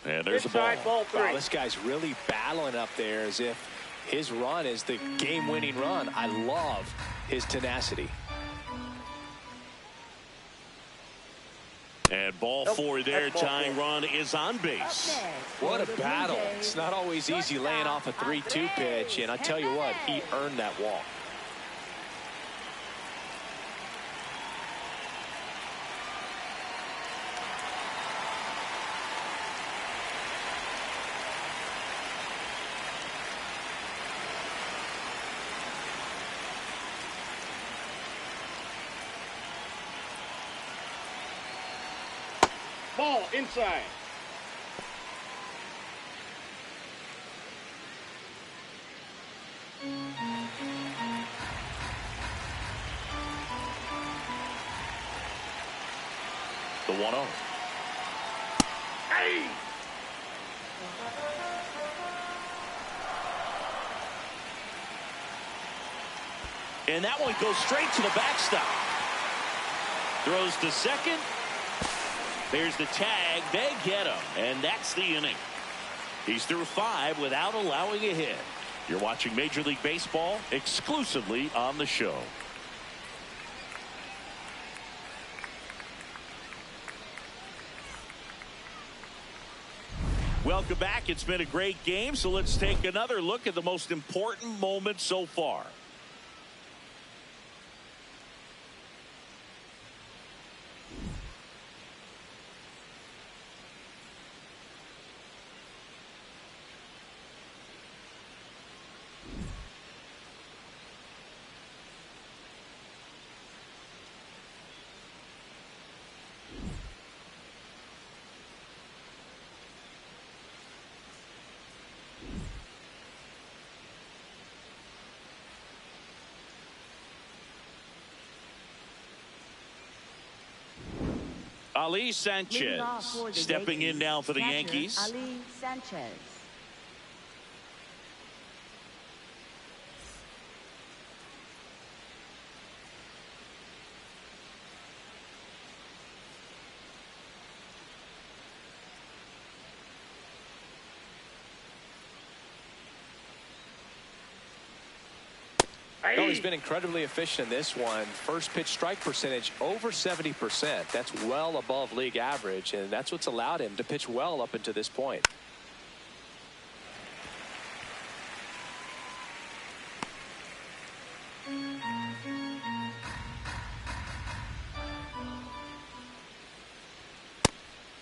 And there's a ball. Inside, ball 3. Wow, this guy's really battling up there as if his run is the game-winning run. I love his tenacity. And ball 4 there. Tying run is on base. What a battle. It's not always easy laying off a 3-2 pitch, and I tell you what, he earned that walk. Ball inside. The 1-0. Hey! And that one goes straight to the backstop. Throws to second. There's the tag. They get him. And that's the inning. He's through 5 without allowing a hit. You're watching Major League Baseball exclusively on the show. Welcome back. It's been a great game, so let's take another look at the most important moment so far. Ali Sanchez stepping in now for the Yankees. Ali Sanchez. No, he's been incredibly efficient in this one. First pitch strike percentage over 70%. That's well above league average, and that's what's allowed him to pitch well up until this point.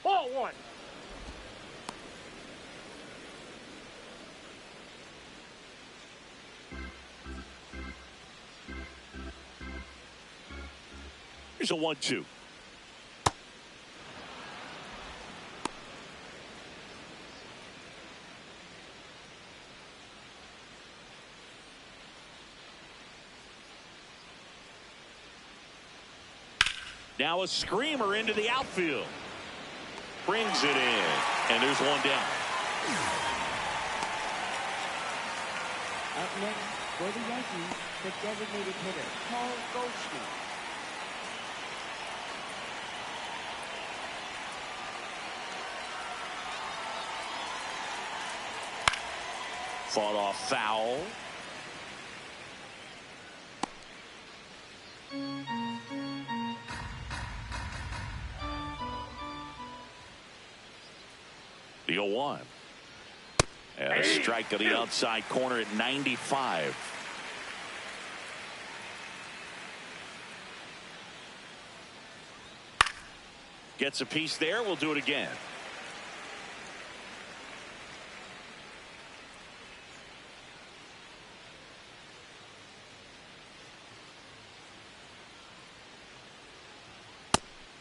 Ball 1. Here's a 1-2. Now a screamer into the outfield. Brings it in. And there's one down. Up next for the Yankees, the designated hitter, Paul Goldschmidt. Fought off foul. The 0-1. And a strike to the outside corner at 95. Gets a piece there. We'll do it again.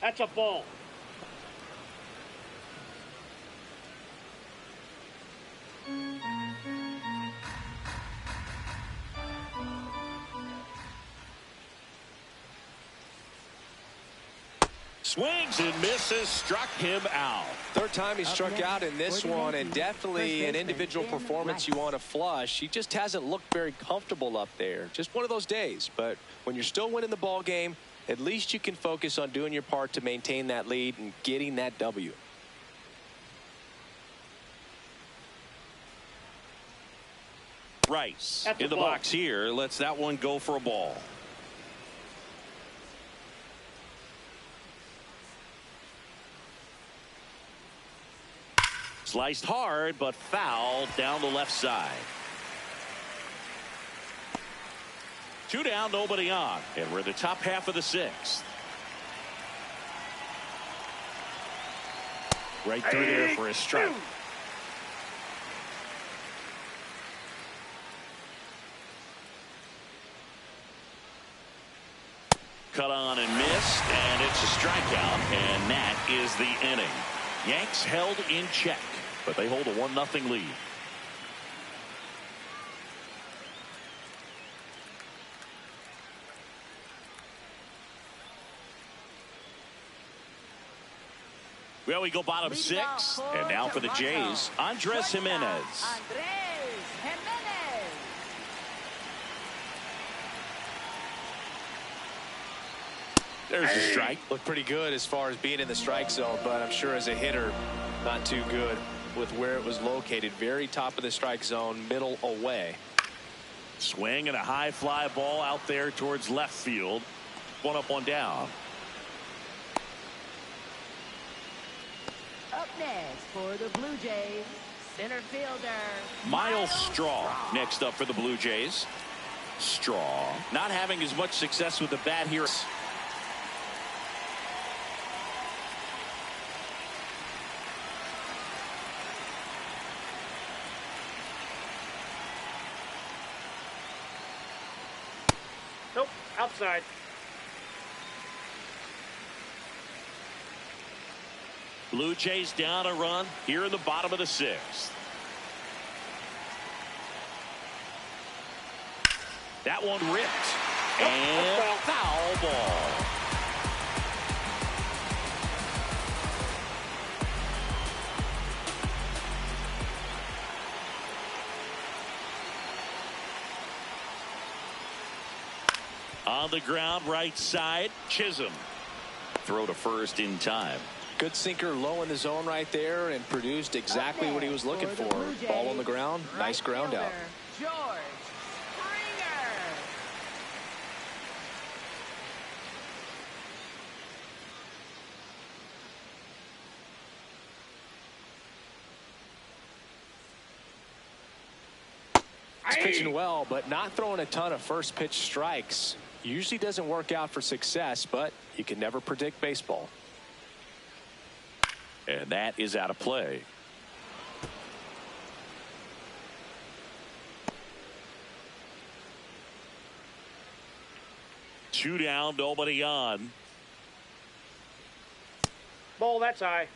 That's a ball. Swings and misses, struck him out. Third time he struck out in this one, and definitely an individual performance you want to flush. He just hasn't looked very comfortable up there. Just one of those days. But when you're still winning the ball game, at least you can focus on doing your part to maintain that lead and getting that W. Rice That's in a the ball. box here. Lets that one go for a ball. Sliced hard, but fouled down the left side. 2 down, nobody on, and we're in the top half of the 6th. Right through there for a strike. Cut on and missed, and it's a strikeout, and that is the inning. Yanks held in check, but they hold a 1-0 lead. Well, we go bottom 6, and now for the Jays, Andres Jimenez. There's a strike. Looked pretty good as far as being in the strike zone, but I'm sure as a hitter, not too good with where it was located. Very top of the strike zone, middle away. Swing and a high fly ball out there towards left field. 1 up, 1 down. Up next for the Blue Jays, center fielder Miles Straw next up for the Blue Jays. Straw not having as much success with the bat here. Nope, outside. Blue Jays down a run here in the bottom of the 6th. That one ripped. And foul ball. On the ground, right side, Chisholm. Throw to first in time. Good sinker low in the zone right there and produced exactly what he was looking for. Ball on the ground, nice ground out. George Springer. He's pitching well, but not throwing a ton of first pitch strikes. Usually doesn't work out for success, but you can never predict baseball. And that is out of play. Two down, nobody on. Ball, that's high.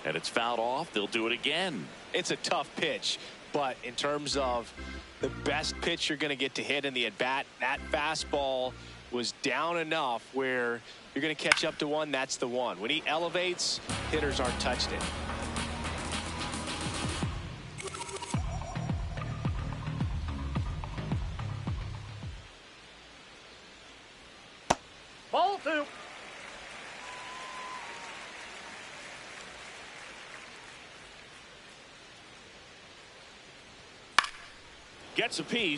And it's fouled off. They'll do it again. It's a tough pitch, but in terms of the best pitch you're going to get to hit in the at-bat, that fastball was down enough where you're going to catch up to one. That's the one. When he elevates, hitters aren't touched it. Ball 2. Gets a piece.